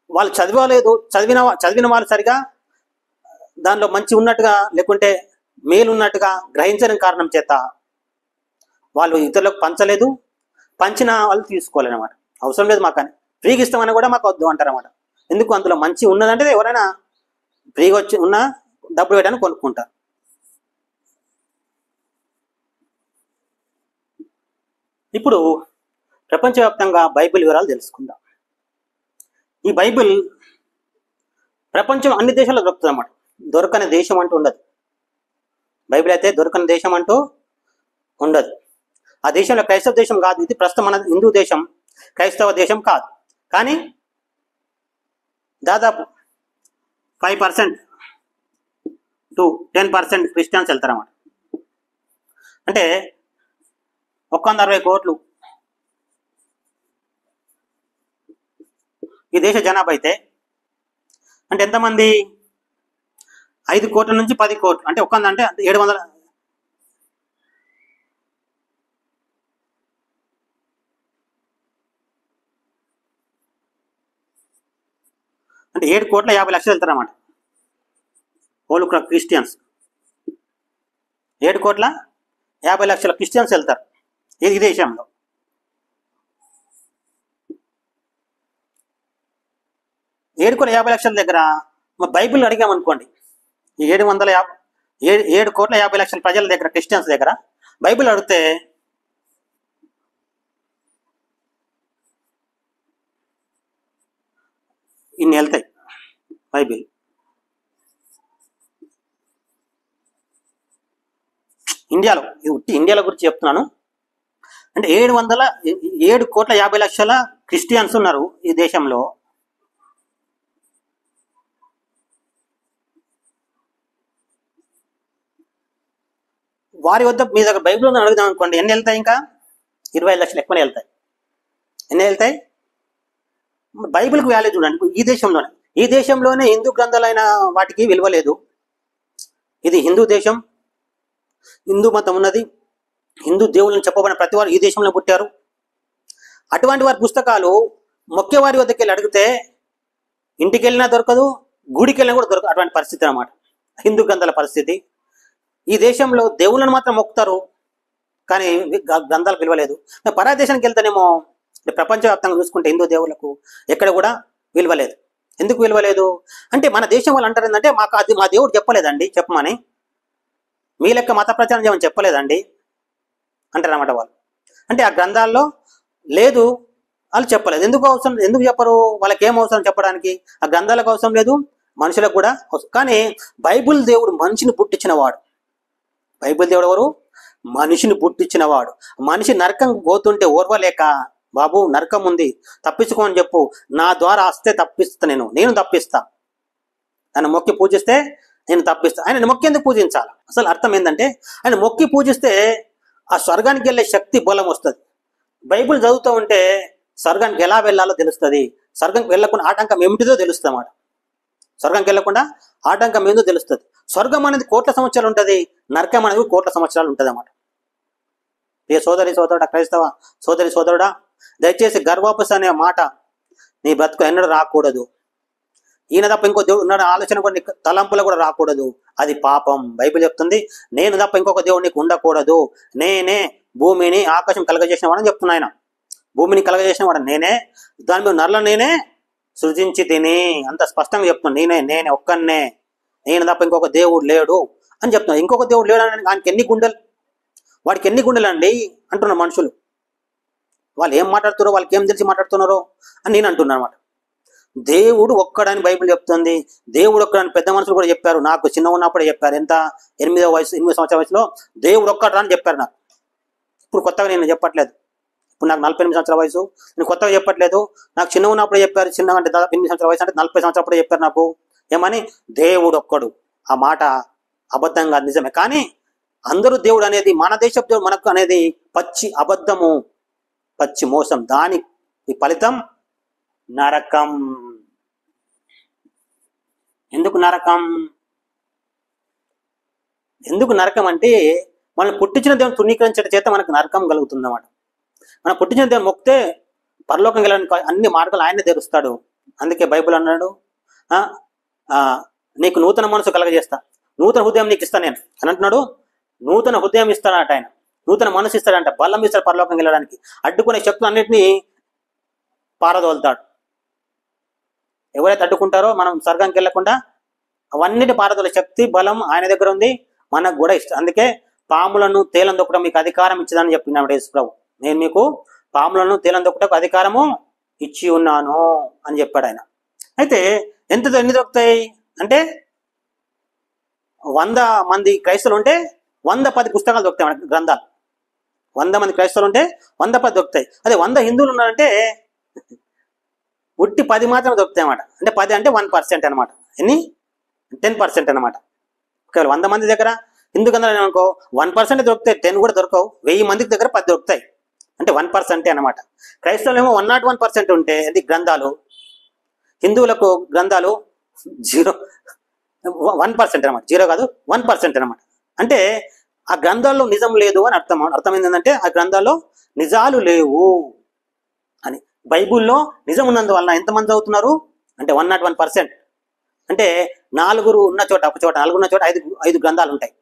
వాళ్ళు చదివలేదు, చదివిన వాళ్ళు సరిగా దానిలో మంచి ఉన్నట్టుగా లేకుంటే మేలు ఉన్నట్టుగా గ్రహించని కారణం చేత వాళ్ళు ఇతరులకు పంచలేదు, పంచిన వాళ్ళు తీసుకోలేనమాట. అవసరం లేదు మాకు అని, ఫ్రీగా ఇస్తామని కూడా మాకు వద్దు అంటారన్నమాట. ఎందుకు? అందులో మంచి ఉన్నదంటే ఎవరైనా ఫ్రీగా వచ్చి ఉన్న డబ్బులు పెట్టని కొనుక్కుంటారు. ఇప్పుడు ప్రపంచవ్యాప్తంగా బైబిల్ వివరాలు తెలుసుకుందాం. ఈ బైబిల్ ప్రపంచం అన్ని దేశాల్లో దొరుకుతుంది అన్నమాట. దొరకని దేశం అంటూ ఉండదు. బైబిల్ అయితే దొరకని దేశం అంటూ ఉండదు. ఆ దేశంలో క్రైస్తవ దేశం కాదు ఇది. ప్రస్తుతం మన హిందూ దేశం క్రైస్తవ దేశం కాదు. కానీ దాదాపు 5% to 10% క్రిస్టియన్స్ వెళ్తారన్నమాట. అంటే 160 కోట్లు ఈ దేశ జనాభా అయితే, అంటే ఎంతమంది? 5 కోట్ల నుంచి 10 కోట్లు, అంటే అంటే 700 అంటే 7,50,00,000 వెళ్తారన్నమాట ఓళ్ళు క్రిస్టియన్స్. 7,50,00,000 క్రిస్టియన్స్ వెళ్తారు ఈ దేశంలో. $7,50,00,000 దగ్గర బైబిల్ అడిగామనుకోండి, ఈ 7,50,00,000 ప్రజల దగ్గర, క్రిస్టియన్స్ దగ్గర బైబిల్ అడిగితే ఇన్ని వెళ్తాయి. బైబిల్ ఇండియాలో, ఇండియాలో గురించి చెప్తున్నాను. అంటే 7,50,00,000 క్రిస్టియన్స్ ఉన్నారు ఈ దేశంలో. వారి వద్ద మీ దగ్గర బైబిల్ ఉందని అడుగుదాం అనుకోండి, ఎన్ని వెళ్తాయి? ఇంకా 25 లక్షలు ఎక్కువనే వెళ్తాయి. ఎన్ని వెళ్తాయి? బైబిల్కి వాల్యూ చూడండి. ఈ దేశంలోనే హిందూ గ్రంథాలైన వాటికి విలువ లేదు. ఇది హిందూ దేశం, హిందూ మతం ఉన్నది, హిందూ దేవుళ్ళని చెప్పబడిన ప్రతి వారు ఈ దేశంలో పుట్టారు. అటువంటి వారి పుస్తకాలు మొక్కేవారి వద్దకు వెళ్ళి అడిగితే ఇంటికి వెళ్ళినా దొరకదు, గుడికి వెళ్ళినా కూడా దొరకదు. అటువంటి పరిస్థితి అన్నమాట హిందూ గ్రంథాల పరిస్థితి. ఈ దేశంలో దేవుళ్ళని మాత్రం మొక్కుతారు, కానీ గ్రంథాలకు విలువ లేదు. పరా దేశానికి వెళ్తేనేమో ప్రపంచవ్యాప్తంగా చూసుకుంటే హిందూ దేవుళ్ళకు ఎక్కడ కూడా విలువ లేదు. ఎందుకు విలువ లేదు అంటే మన దేశం వాళ్ళు అంటారు ఏంటంటే, మాకు అది మా దేవుడు చెప్పలేదండి చెప్పమని, మీ లెక్క మత ప్రచారం చేయమని చెప్పలేదండి అంటారన్నమాట వాళ్ళు. అంటే ఆ గ్రంథాల్లో లేదు, వాళ్ళు చెప్పలేదు. ఎందుకు చెప్పరు? వాళ్ళకి ఏం అవసరం చెప్పడానికి? ఆ గ్రంథాలకు అవసరం లేదు, మనుషులకు కూడా అవసరం. కానీ బైబిల్ దేవుడు మనిషిని పుట్టించినవాడు. బైబిల్ దేవుడు ఎవరు? మనిషిని పుట్టించినవాడు. మనిషి నరకం పోతుంటే ఓర్వలేక, బాబు నరకం ఉంది తప్పించుకోని చెప్పు, నా ద్వారా వస్తే తప్పిస్తా, నేను తప్పిస్తా, నన్ను మొక్కి పూజిస్తే నేను తప్పిస్తా. ఆయన మొక్కి ఎందుకు పూజించాలి? అసలు అర్థం ఏంటంటే, ఆయన మొక్కి పూజిస్తే ఆ స్వర్గానికి వెళ్ళే శక్తి బలం వస్తుంది. బైబిల్ చదువుతూ ఉంటే స్వర్గానికి ఎలా వెళ్ళాలో తెలుస్తుంది. స్వర్గంకి వెళ్ళకుండా ఆటంకం ఏమిటిదో తెలుస్తుంది అన్నమాట. స్వర్గంకి వెళ్ళకుండా ఆటంకం ఏందో తెలుస్తుంది. స్వర్గం అనేది కోట్ల సంవత్సరాలు ఉంటుంది, నరకం అనేది కోట్ల సంవత్సరాలు ఉంటుంది అన్నమాట. ఏ సోదరుడా, క్రైస్తవ సోదరుడా, దయచేసి గర్వాపస్ అనే మాట నీ బ్రతుకు ఎన్నడూ రాకూడదు. ఈయన తప్ప ఇంకో దేవుడు ఉన్నాడు ఆలోచన కూడా నీకు తలంపులో కూడా రాకూడదు. అది పాపం. బైబిల్ చెప్తుంది, నేను తప్ప ఇంకొక దేవుడు నీకు ఉండకూడదు, నేనే భూమిని ఆకాశం కలగజేసిన వాడని చెప్తున్నా. ఆయన భూమిని కలగజేసిన వాడు నేనే, దాని మీద నర్ల నేనే సృజించి తిని, అంత స్పష్టంగా చెప్తున్నాను. నేనే ఒక్కనే, నేను తప్ప ఇంకొక దేవుడు లేడు అని చెప్తున్నాను. ఇంకొక దేవుడు లేడు అని ఆయనకి ఎన్ని గుండెలు, వాడికి ఎన్ని గుండెలు అండి అంటున్నారు మనుషులు. వాళ్ళు ఏం మాట్లాడుతున్నారో, వాళ్ళకి ఏం తెలిసి మాట్లాడుతున్నారో అని నేను అంటున్నాను అనమాట. దేవుడు ఒక్కడని బైబిల్ చెప్తుంది. దేవుడు ఒక్కడని పెద్ద మనుషులు కూడా చెప్పారు. నాకు చిన్న ఉన్నప్పుడే చెప్పారు. ఎంత 8 సంవత్సరాల వయసులో దేవుడు ఒక్కడా అని చెప్పారు నాకు. ఇప్పుడు కొత్తగా నేను చెప్పట్లేదు. ఇప్పుడు నాకు 48 సంవత్సరాల వయసు, నేను కొత్తగా చెప్పట్లేదు. నాకు చిన్న ఉన్నప్పుడే చెప్పారు. చిన్న అంటే దాదాపు 8 సంవత్సరాల వయసు అంటే 40 సంవత్సరాలప్పుడే చెప్పారు నాకు. ఏమని? దేవుడు ఒక్కడు. ఆ మాట అబద్ధంగా నిజమే, కానీ అందరూ దేవుడు అనేది, మన దేశపు దేవుడు మనకు అనేది పచ్చి అబద్ధము, పచ్చి మోసం. దానికి ఫలితం నరకం. ఎందుకు నరకం? ఎందుకు నరకం అంటే, మనం పుట్టించిన దేవుని తృణీకరించడం చేత మనకు నరకం కలుగుతుంది అన్నమాట. మనం పుట్టించిన దేవుని మొక్కితే పరలోకం వెళ్ళడానికి అన్ని మార్గాలు ఆయనే తెరుస్తాడు. అందుకే బైబిల్ అన్నాడు, నీకు నూతన మనసు కలగజేస్తా, నూతన హృదయం నీకు ఇస్తాను నేను అని అంటున్నాడు. నూతన హృదయం ఇస్తాడట ఆయన, నూతన మనసు ఇస్తాడంట, బలం ఇస్తాడు పరలోకం వెళ్ళడానికి. అడ్డుకునే శక్తులు అన్నింటినీ పారదోలుతాడు. ఎవరైతే అడ్డుకుంటారో మనం స్వర్గానికి వెళ్ళకుండా అవన్నిటి పారదోలే శక్తి బలం ఆయన దగ్గర ఉంది, మనకు కూడా ఇష్టం. అందుకే పాములను తేలం దొక్కడం మీకు అధికారం ఇచ్చిందని చెప్పినాడు యేసు ప్రభు. నేను మీకు పాములను తేలం దొక్కటకు అధికారము ఇచ్చి ఉన్నాను అని చెప్పాడు ఆయన. అయితే ఎన్ని దొరుకుతాయి అంటే, 100 మంది క్రైస్తవులు ఉంటే 110 పుస్తకాలు దొరుకుతాయి మనకి, గ్రంథాలు. 100 మంది క్రైస్తవులు ఉంటే 110 దొరుకుతాయి. అదే 100 హిందువులు ఉన్నారంటే ఉట్టి 10 మాత్రమే దొరుకుతాయి అన్నమాట. అంటే 10 అంటే 1% అనమాట. ఎన్ని? 10% అనమాట. కేవలం 100 మంది దగ్గర హిందూ గ్రంథాలు అనుకో 1% దొరుకుతాయి, 10 కూడా దొరకవు. 1000 మందికి దగ్గర 10 దొరుకుతాయి, అంటే 1% అనమాట. క్రైస్తవులు ఏమో 101% ఉంటే అది గ్రంథాలు, హిందువులకు గ్రంథాలు 1% అనమాట. 0 కాదు, 1% అనమాట. అంటే ఆ గ్రంథాల్లో నిజం లేదు అని అర్థం ఏంటంటే, ఆ గ్రంథాల్లో నిజాలు లేవు అని. బైబుల్లో నిజం ఉన్నందువలన ఎంతమంది చదువుతున్నారు అంటే 101%. అంటే 4 ఉన్న చోట, ఒక చోట 4 ఉన్న చోట 5 గ్రంథాలు ఉంటాయి.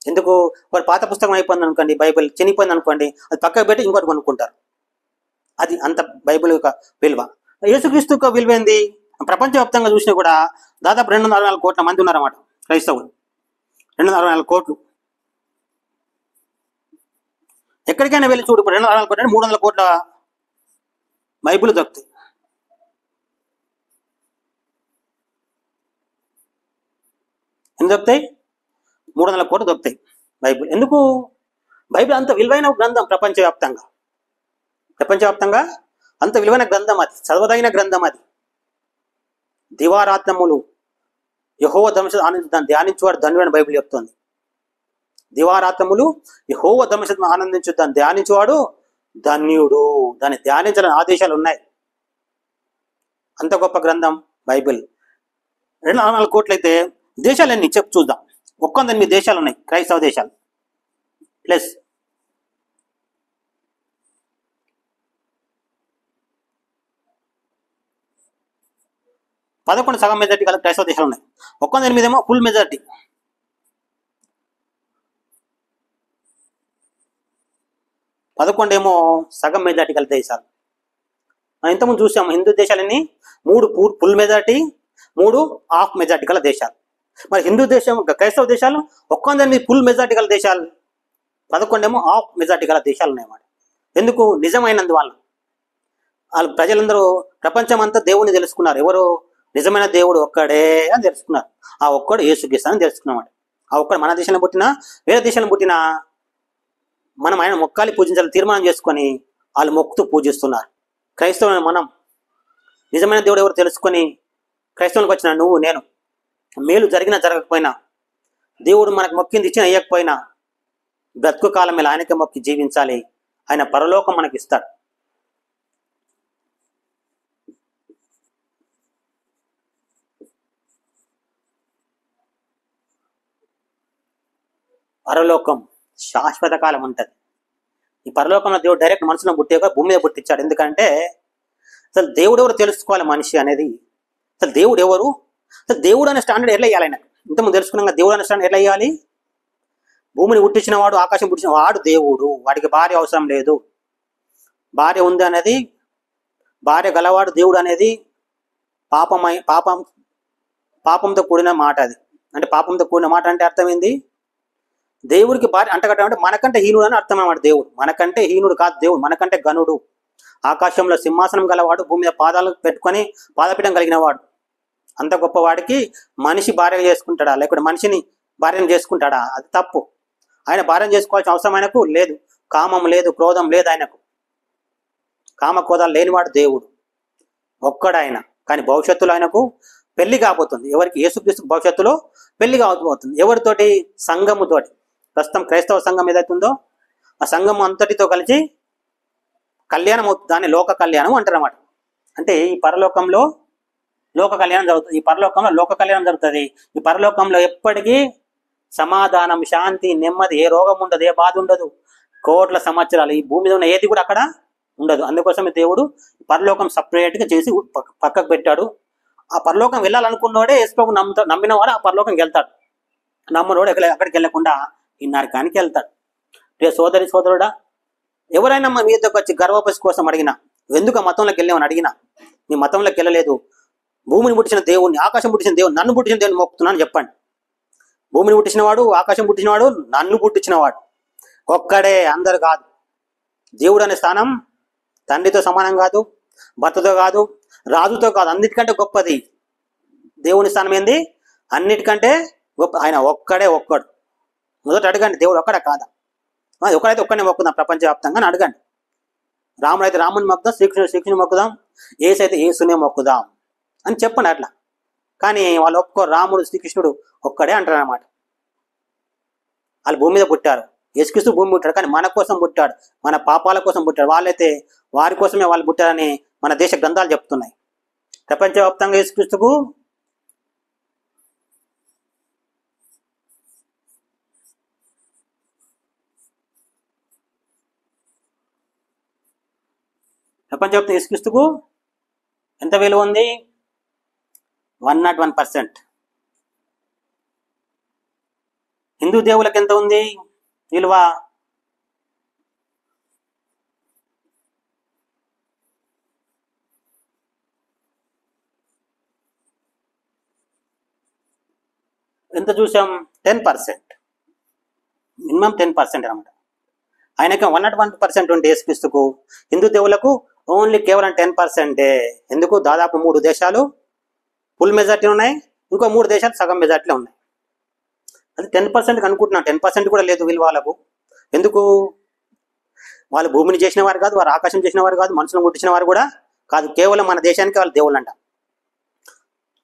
ఎందుకు? ఒక పాత పుస్తకం అయిపోయింది అనుకోండి, బైబిల్ చనిపోయింది అనుకోండి, అది పక్కకు పెట్టి ఇంకోటి కొనుక్కుంటారు. అది అంత బైబిల్ యొక్క విలువ. యేసుక్రీస్తు యొక్క విలువ ఏంది? ప్రపంచవ్యాప్తంగా చూసినా కూడా దాదాపు 204 కోట్ల మంది ఉన్నారన్నమాట క్రైస్తవులు. 264 కోట్లు. ఎక్కడికైనా వెళ్ళి చూడు, ఇప్పుడు 264 కోట్లు అంటే 300 కోట్ల బైబిల్ దొరుకుతాయి. ఎన్ని దొరుకుతాయి? 300 కోట్లు దొరుకుతాయి బైబిల్. ఎందుకు? బైబిల్ అంత విలువైన గ్రంథం. ప్రపంచవ్యాప్తంగా అంత విలువైన గ్రంథం అది, చదవదగిన గ్రంథం అది. దివారాత్రములు యెహోవా దాన్ని ధ్యానించువాడు ధన్యుడని బైబిల్ చెప్తోంది. దివారాత్రములు యెహోవా ధర్మశాస్త్రం ఆనందించు దాన్ని ధ్యానించువాడు ధన్యుడు. దాన్ని ధ్యానించాలని ఆదేశాలు ఉన్నాయి. అంత గొప్ప గ్రంథం బైబిల్. 264 కోట్లు అయితే దేశాలన్నీ చూద్దాం. 108 దేశాలు ఉన్నాయి, క్రైస్తవ దేశాలు. ప్లస్ 11 సగం మెజార్టీ గల క్రైస్తవ దేశాలు ఉన్నాయి. 108 ఏమో ఫుల్ మెజార్టీ. ఏమో సగం మెజార్టీ గల దేశాలు. మనం ఇంతకుముందు చూసాము, హిందూ దేశాలన్నీ 3 ఫుల్ మెజార్టీ, 3 హాఫ్ మెజార్టీ గల దేశాలు. మరి క్రైస్తవ దేశాలు 108 ఫుల్ మెజార్టీ గల దేశాలు, 11 ఏమో హాఫ్ మెజార్టీ గల దేశాలు ఉన్నాయన్నమాట. ఎందుకు? నిజమైనందువల్ల. వాళ్ళు ప్రజలందరూ ప్రపంచం అంతా దేవుణ్ణి తెలుసుకున్నారు. ఎవరు? నిజమైన దేవుడు ఒక్కడే అని తెలుసుకున్నారు. ఆ ఒక్కడు యేసుక్రీస్తు అని తెలుసుకున్నమాట. ఆ ఒక్కడు మన దేశంలో పుట్టినా వేరే దేశంలో పుట్టినా మనం ఆయన మొక్కాలి, పూజించాలి తీర్మానం చేసుకొని వాళ్ళు మొక్కుతూ పూజిస్తున్నారు. క్రైస్తవులను మనం నిజమైన దేవుడు ఎవరు తెలుసుకొని క్రైస్తవులకు వచ్చిన నువ్వు నేను మేలు జరిగినా జరగకపోయినా, దేవుడు మనకు మొక్కింది ఇచ్చిన ఇవ్వకపోయినా, బ్రతుకు కాలం మీద ఆయనకే మొక్కి జీవించాలి. ఆయన పరలోకం మనకి ఇస్తాడు. పరలోకం శాశ్వత కాలం ఉంటుంది. ఈ పరలోకంలో దేవుడు డైరెక్ట్ మనసులో పుట్టే భూమి మీద పుట్టించాడు. ఎందుకంటే అసలు దేవుడు ఎవరు తెలుసుకోవాలి మనిషి అనేది. అసలు దేవుడు ఎవరు, అసలు దేవుడు అనే స్టాండర్డ్ ఎట్లా వేయాలి ఆయనకు? ఇంతకుముందు తెలుసుకున్నాక దేవుడు అనే స్టాండర్డ్ ఎట్లా వేయాలి? భూమిని పుట్టించిన వాడు, ఆకాశం పుట్టించిన వాడు దేవుడు. వాడికి భార్య అవసరం లేదు. భార్య ఉంది అనేది, భార్య గలవాడు దేవుడు అనేది పాపంతో కూడిన మాట అది. అంటే పాపంతో కూడిన మాట అంటే అర్థమైంది, దేవుడికి భార్య అంటగట్టడం అంటే మనకంటే హీనుడు అని అర్థం అన్నమాట. దేవుడు మనకంటే హీనుడు కాదు, దేవుడు మనకంటే గనుడు. ఆకాశంలో సింహాసనం గలవాడు, భూమి మీద పాదాలు పెట్టుకొని పాదపీఠం కలిగిన వాడు. అంత గొప్పవాడికి మనిషి భార్య చేసుకుంటాడా, లేకపోతే మనిషిని భార్యను చేసుకుంటాడా? అది తప్పు. ఆయన భార్యను చేసుకోవాల్సిన అవసరం ఆయనకు లేదు. కామం లేదు, క్రోధం లేదు ఆయనకు. కామ క్రోధాలు లేనివాడు దేవుడు ఒక్కడాయన. కానీ భవిష్యత్తులో ఆయనకు పెళ్లి కాబోతుంది. ఎవరికి? యేసుక్రీస్తు భవిష్యత్తులో పెళ్లి కాబోతుంది. ఎవరితోటి? సంఘముతోటి. ప్రస్తుతం క్రైస్తవ సంఘం ఏదైతుందో ఆ సంఘం అంతటితో కలిసి కళ్యాణం అవుతుంది. దాన్ని లోక కళ్యాణం అంటారు అన్నమాట. అంటే ఈ పరలోకంలో లోక కళ్యాణం జరుగుతుంది. ఈ పరలోకంలో లోక కళ్యాణం జరుగుతుంది. ఈ పరలోకంలో ఎప్పటికీ సమాధానం, శాంతి, నెమ్మది, ఏ రోగం ఉండదు, ఏ బాధ ఉండదు. కోట్ల సంవత్సరాలు ఈ భూమి మీద ఉన్న ఏది కూడా అక్కడ ఉండదు. అందుకోసమే దేవుడు పరలోకం సపరేట్గా చేసి పక్కకు పెట్టాడు. ఆ పరలోకం వెళ్ళాలనుకున్నవాడే యేసుప్రభు నమ్మిన వాడు ఆ పరలోకంకి వెళ్తాడు. నమ్మనోడు అక్కడికి వెళ్ళకుండా ఈ నరకానికి వెళ్తాడు. సోదరి సోదరుడా, ఎవరైనా మీ మీదకి వచ్చి గర్భపసి కోసం అడిగినా, ఎందుకు ఆ మతంలోకి వెళ్ళామని అడిగినా, మీ మతంలోకి వెళ్ళలేదు, భూమిని పుట్టించిన దేవుణ్ణి, ఆకాశం పుట్టించిన దేవుని, నన్ను పుట్టించిన దేవుని మొక్కుతున్నాను చెప్పండి. భూమిని పుట్టించినవాడు, ఆకాశం పుట్టించినవాడు, నన్ను పుట్టించినవాడు ఒక్కడే, అందరు కాదు. దేవుడు అనే స్థానం తండ్రితో సమానం కాదు, భర్తతో కాదు, రాజుతో కాదు, అన్నిటికంటే గొప్పది. దేవుని స్థానం ఏంది? అన్నిటికంటే గొప్ప. ఆయన ఒక్కడే ఒక్కడు. మొదట అడగండి, దేవుడు ఒక్కడే కాదా? ఒక్కడైతే ఒక్కడే మొక్కుదాం ప్రపంచవ్యాప్తంగా అని అడగండి. రాముడు అయితే రాముని మొక్కుదాం, శ్రీకృష్ణుని మొక్కుదాం, ఏసు అయితే ఏసునే మొక్కుదాం అని చెప్పండి అట్లా. కానీ వాళ్ళు ఒక్కో రాముడు శ్రీకృష్ణుడు ఒక్కడే అంటారు అన్నమాట. వాళ్ళు భూమి మీద పుట్టారు, యేసుక్రీస్తు భూమి పుట్టాడు, కానీ మన కోసం పుట్టాడు, మన పాపాల కోసం పుట్టాడు. వాళ్ళైతే వారి కోసమే వాళ్ళు పుట్టారని మన దేశ గ్రంథాలు చెప్తున్నాయి. ప్రపంచవ్యాప్తంగా యేసుక్రీస్తుకు యేసుక్రీస్తుకు ఎంత విలువ ఉంది? 101%. హిందూ దేవులకు ఎంత ఉంది విలువ? ఎంత చూసాం? 10%, మినిమం 10% అనమాట. ఆయనకి 101% ఉంటే యేసుక్రీస్తుకు, హిందూ దేవులకు ఓన్లీ కేవలం 10%. ఎందుకు? దాదాపు 3 దేశాలు ఫుల్ మెజార్టీ ఉన్నాయి, ఇంకో 3 దేశాలు సగం మెజార్టీలో ఉన్నాయి. అది 10% అనుకుంటున్నాను. 10% కూడా లేదు వీళ్ళు వాళ్ళకు. ఎందుకు? వాళ్ళు భూమిని చేసిన వారు కాదు, వారు ఆకాశం చేసిన వారు కాదు, మనుషులను పుట్టించిన వారు కూడా కాదు. కేవలం మన దేశానికి వాళ్ళు దేవుళ్ళు అంట,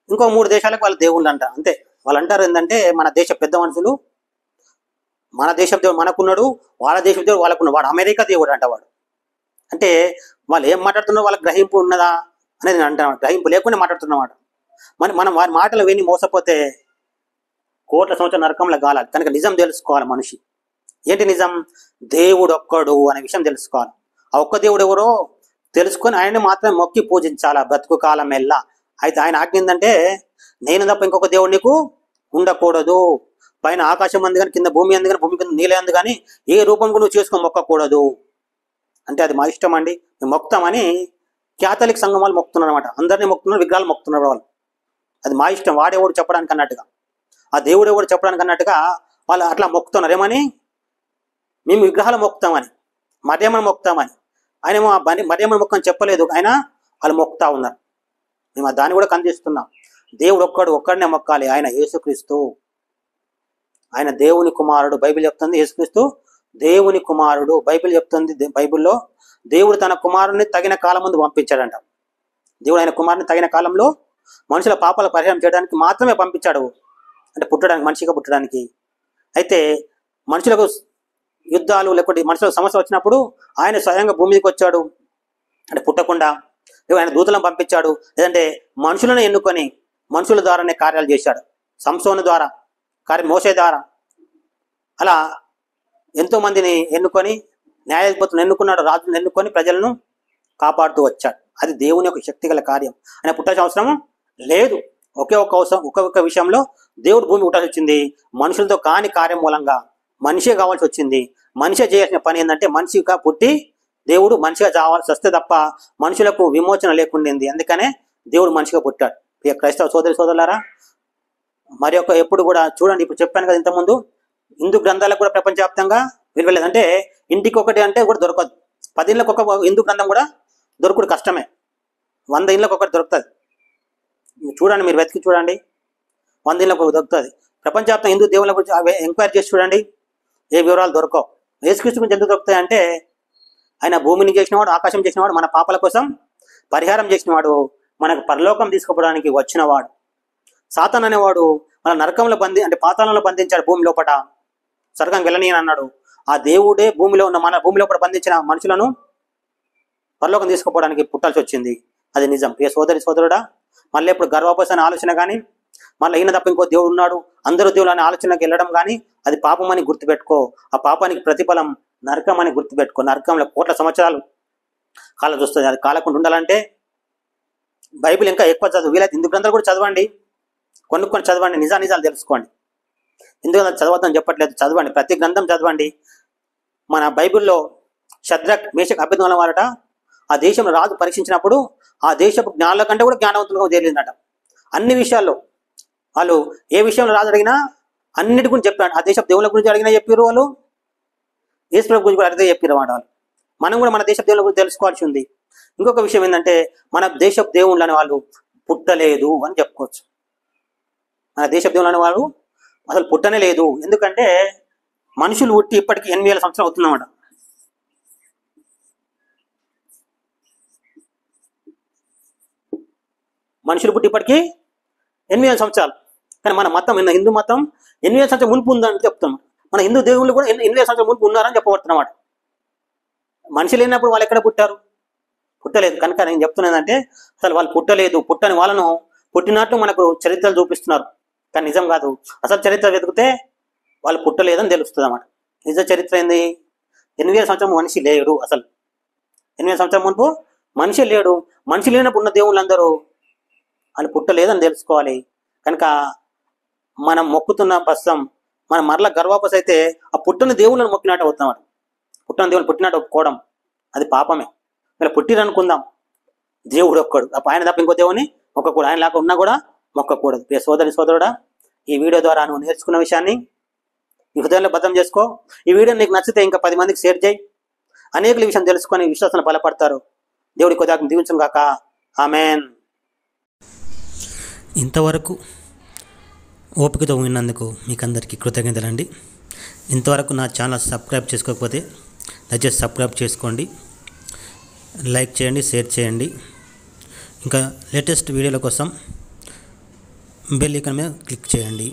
ఇంకో 3 దేశాలకు వాళ్ళు దేవుళ్ళు అంట. అంతే. వాళ్ళు అంటారు ఏంటంటే, మన దేశ పెద్ద మనుషులు, మన దేశ దేవుడు మనకున్నాడు, వాళ్ళ దేశ దేవుడు వాళ్ళకున్నాడు, వాడు అమెరికా దేవుడు అంట వాడు. అంటే వాళ్ళు ఏం మాట్లాడుతున్నారో వాళ్ళకి గ్రహింపు ఉన్నదా అనేది నేను అంటాను. గ్రహింపు లేకుండా మాట్లాడుతున్నమాట. మనం వారి మాటలు విని మోసపోతే కోట్ల సంవత్సరాల నరకంలో గాలాలి. కనుక నిజం తెలుసుకోవాలి మనిషి. ఏంటి నిజం? దేవుడు ఒక్కడు అనే విషయం తెలుసుకోవాలి. ఆ ఒక్క దేవుడు ఎవరో తెలుసుకొని ఆయన్ని మాత్రం మొక్కి పూజించాలా బ్రతుకు కాలం ఎల్లా. అయితే ఆయన ఆజ్ఞ ఏంటంటే, నేను తప్ప ఇంకొక దేవుడు నీకు ఉండకూడదు. పైన ఆకాశం అంది కానీ, కింద భూమి అంది కానీ, భూమి కింద నీళ్ళ అంది కానీ, ఏ రూపం కూడా నువ్వు చేసుకొని మొక్కకూడదు. అంటే అది మా ఇష్టం అండి, మేము మొక్తామని క్యాథలిక్ సంఘం వాళ్ళు మొక్కుతున్నారు అనమాట. అందరినీ మొక్కుతున్నారు, విగ్రహాలు మొక్కుతున్నారు వాళ్ళు. అది మా ఇష్టం. వాడేవాడు చెప్పడానికి అన్నట్టుగా, ఆ దేవుడు ఎవడు చెప్పడానికి అన్నట్టుగా వాళ్ళు అట్లా మొక్కుతున్నారు. ఏమని? మేము విగ్రహాలు మొక్కుతామని, మర్యామని మొక్కుతామని. ఆయన ఏమో మర్యామని మొక్కని చెప్పలేదు, ఆయన వాళ్ళు మొక్కుతా ఉన్నారు. మేము దాన్ని కూడా కనిపిస్తున్నాం. దేవుడు ఒక్కడినే మొక్కాలి. ఆయన యేసుక్రీస్తు, ఆయన దేవుని కుమారుడు. బైబిల్ చెప్తుంది యేసుక్రీస్తు దేవుని కుమారుడు. బైబిల్ చెప్తుంది, బైబిల్లో దేవుడు తన కుమారుడిని తగిన కాలం ముందు పంపించాడంట. దేవుడు ఆయన కుమారుని తగిన కాలంలో మనుషుల పాపాల పరిహారం చేయడానికి మాత్రమే పంపించాడు. అంటే పుట్టడానికి, మనిషిగా పుట్టడానికి. అయితే మనుషులకు యుద్ధాలు లేకపోతే మనుషులకు సమస్య వచ్చినప్పుడు ఆయన స్వయంగా భూమి మీదకి వచ్చాడు. అంటే పుట్టకుండా ఆయన దూతలను పంపించాడు. లేదంటే మనుషులను ఎన్నుకొని మనుషుల ద్వారానే కార్యాలు చేశాడు. సంసోను ద్వారా, మోసే ద్వారా, అలా ఎంతో మందిని ఎన్నుకొని, న్యాయాధిపతులను ఎన్నుకున్నాడు, రాజులను ఎన్నుకొని ప్రజలను కాపాడుతూ వచ్చాడు. అది దేవుని యొక్క శక్తిగల కార్యం. ఆయన పుట్టాల్సిన అవసరం లేదు. ఒక్క విషయంలో దేవుడు భూమి పుట్టాల్సి వచ్చింది. మనుషులతో కాని కార్యం మూలంగా మనిషే కావాల్సి వచ్చింది. మనిషే చేయాల్సిన పని ఏంటంటే, మనిషిగా పుట్టి దేవుడు మనిషిగా చావాల్సి వస్తే తప్ప మనుషులకు విమోచన లేకుండింది. అందుకనే దేవుడు మనిషిగా పుట్టాడు. ఇక క్రైస్తవ సోదరులారా, మరి ఎప్పుడు కూడా చూడండి, ఇప్పుడు చెప్పాను కదా ఇంతకుముందు, హిందూ గ్రంథాలకు కూడా ప్రపంచవ్యాప్తంగా విలువలేదు. అంటే ఇంటికి ఒకటి అంటే కూడా దొరకదు. 10 ఇళ్ళకి ఒక హిందూ గ్రంథం కూడా దొరకడు కష్టమే. 100 ఇళ్ళకి ఒకటి దొరుకుతుంది. చూడండి, మీరు వెతికి చూడండి, 100 ఇళ్ళకి ఒకటి దొరుకుతుంది. ప్రపంచవ్యాప్తంగా హిందూ దేవుళ్ళ గురించి ఎంక్వైరీ చేసి చూడండి, ఏ వివరాలు దొరకవు. యేసుక్రీస్తు గురించి ఎందుకు దొరుకుతాయి అంటే, ఆయన భూమిని చేసినవాడు, ఆకాశం చేసినవాడు, మన పాపాల కోసం పరిహారం చేసినవాడు, మనకు పరలోకం తీసుకుపోవడానికి వచ్చినవాడు. సాతాన్ అనేవాడు మన నరకంలో అంటే పాతాళంలో బంధించాడు. భూమి లోపల స్వర్గం వెళ్ళనీయని అన్నాడు. ఆ దేవుడే భూమి లోపల బంధించిన మనుషులను పరలోకం తీసుకుపోవడానికి పుట్టాల్సి వచ్చింది. అది నిజం. ఏ సోదరుడా, మళ్ళీ ఇప్పుడు గర్వపోస అనే ఆలోచన కానీ, మళ్ళీ ఈయన తప్ప ఇంకో దేవుడు ఉన్నాడు, అందరూ దేవుడు అనే ఆలోచనకి వెళ్ళడం కానీ, అది పాపం అని గుర్తుపెట్టుకో. ఆ పాపానికి ప్రతిఫలం నరకం అని గుర్తుపెట్టుకో. నరకంలో కోట్ల సంవత్సరాలు కాలం చూస్తుంది. అది కాలకుండా ఉండాలంటే బైబిల్ ఇంకా ఎక్కువ చదువు. వీలైతే హిందూ గ్రంథాలు కూడా చదవండి, కొన్ని చదవండి, నిజాలు తెలుసుకోండి. హిందూ గ్రంథాలు చదవద్దని చెప్పట్లేదు, చదవండి, ప్రతి గ్రంథం చదవండి. మన బైబిల్లో షద్రక్, మేషక్, అబేద్నెగో వారట ఆ దేశంలో రాజు పరీక్షించినప్పుడు ఆ దేశపు జ్ఞానుల కంటే కూడా జ్ఞానవంతులుగా తేలిందట. అన్ని విషయాల్లో వాళ్ళు ఏ విషయంలో రాజు అడిగినా అన్నిటి గురించి చెప్పాడు. ఆ దేశపు దేవుళ్ళ గురించి అడిగినా చెప్పారు, వాళ్ళు యేసు ప్రభు గురించి కూడా అడిగితే చెప్పారు అన్నమాట. వాళ్ళు మనం కూడా మన దేశపు దేవుళ్ళ గురించి తెలుసుకోవాల్సి ఉంది. ఇంకొక విషయం ఏంటంటే, మన దేశపు దేవుళ్ళు అనే వాళ్ళు పుట్టలేదు అని చెప్పుకోవచ్చు. మన దేశపు దేవుళ్ళు అనే వాళ్ళు అసలు పుట్టనే లేదు. ఎందుకంటే మనుషులు పుట్టి ఇప్పటికీ 8,000 సంవత్సరాలు అవుతుందన్నమాట. మనుషులు పుట్టి ఇప్పటికీ 8,000 సంవత్సరాలు. కానీ మన మతం, హిందూ మతం 8,000 సంవత్సరాలు మునుపు ఉందని చెప్తాం. మన హిందూ దేవుళ్ళు కూడా 8,000 సంవత్సరాలు మునుపు ఉన్నారని చెప్పబడుతున్నమాట. మనిషి లేనప్పుడు వాళ్ళు ఎక్కడ పుట్టారు? పుట్టలేదు. కనుక నేను చెప్తున్నదంటే, అసలు వాళ్ళు పుట్టలేదు. పుట్టని వాళ్ళను పుట్టినట్టు మనకు చరిత్రలు చూపిస్తున్నారు, కానీ నిజం కాదు. అసలు చరిత్ర వెతికితే వాళ్ళు పుట్టలేదని తెలుస్తుంది అన్నమాట. నిజ చరిత్ర ఏంది? 8,000 సంవత్సరం మనిషి లేడు. అసలు 8,000 సంవత్సరం మునుపు మనిషి లేడు. మనిషి లేనప్పుడు ఉన్న దేవుళ్ళందరూ వాళ్ళు పుట్టలేదని తెలుసుకోవాలి. కనుక మనం మొక్కుతున్న ప్రస్తుతం మనం మరలా గర్వాపస్ అయితే ఆ పుట్టిన దేవుళ్ళని మొక్కినట్టు అవుతాం. పుట్టిన దేవుళ్ళు పుట్టినట్టు ఒప్పుకోవడం అది పాపమే. ఇలా పుట్టిరనుకుందాం, దేవుడు ఒక్కడు, ఆయన తప్ప ఇంకో దేవుని మొక్కకూడదు. ఆయన లాగా ఉన్నా కూడా మొక్కకూడదు. సోదరుడా, ఈ వీడియో ద్వారా నువ్వు నేర్చుకున్న విషయాన్ని నీ హృదయంలో భద్రం చేసుకో. ఈ వీడియో నీకు నచ్చితే ఇంకా 10 మందికి షేర్ చేయి. అనేకుల విషయం తెలుసుకొని విశ్వాసంలో బలపడతారు. దేవుడి కొద్దిగా దీవించం గాక. ఆమెన్. ఇంతవరకు ఓపికతో విన్నందుకు మీకు అందరికీ కృతజ్ఞతలండి. ఇంతవరకు నా ఛానల్ సబ్స్క్రైబ్ చేసుకోకపోతే దయచేసి సబ్స్క్రైబ్ చేసుకోండి, లైక్ చేయండి, షేర్ చేయండి. ఇంకా లేటెస్ట్ వీడియోల కోసం బెల్ ఐకాన్ మీద క్లిక్ చేయండి.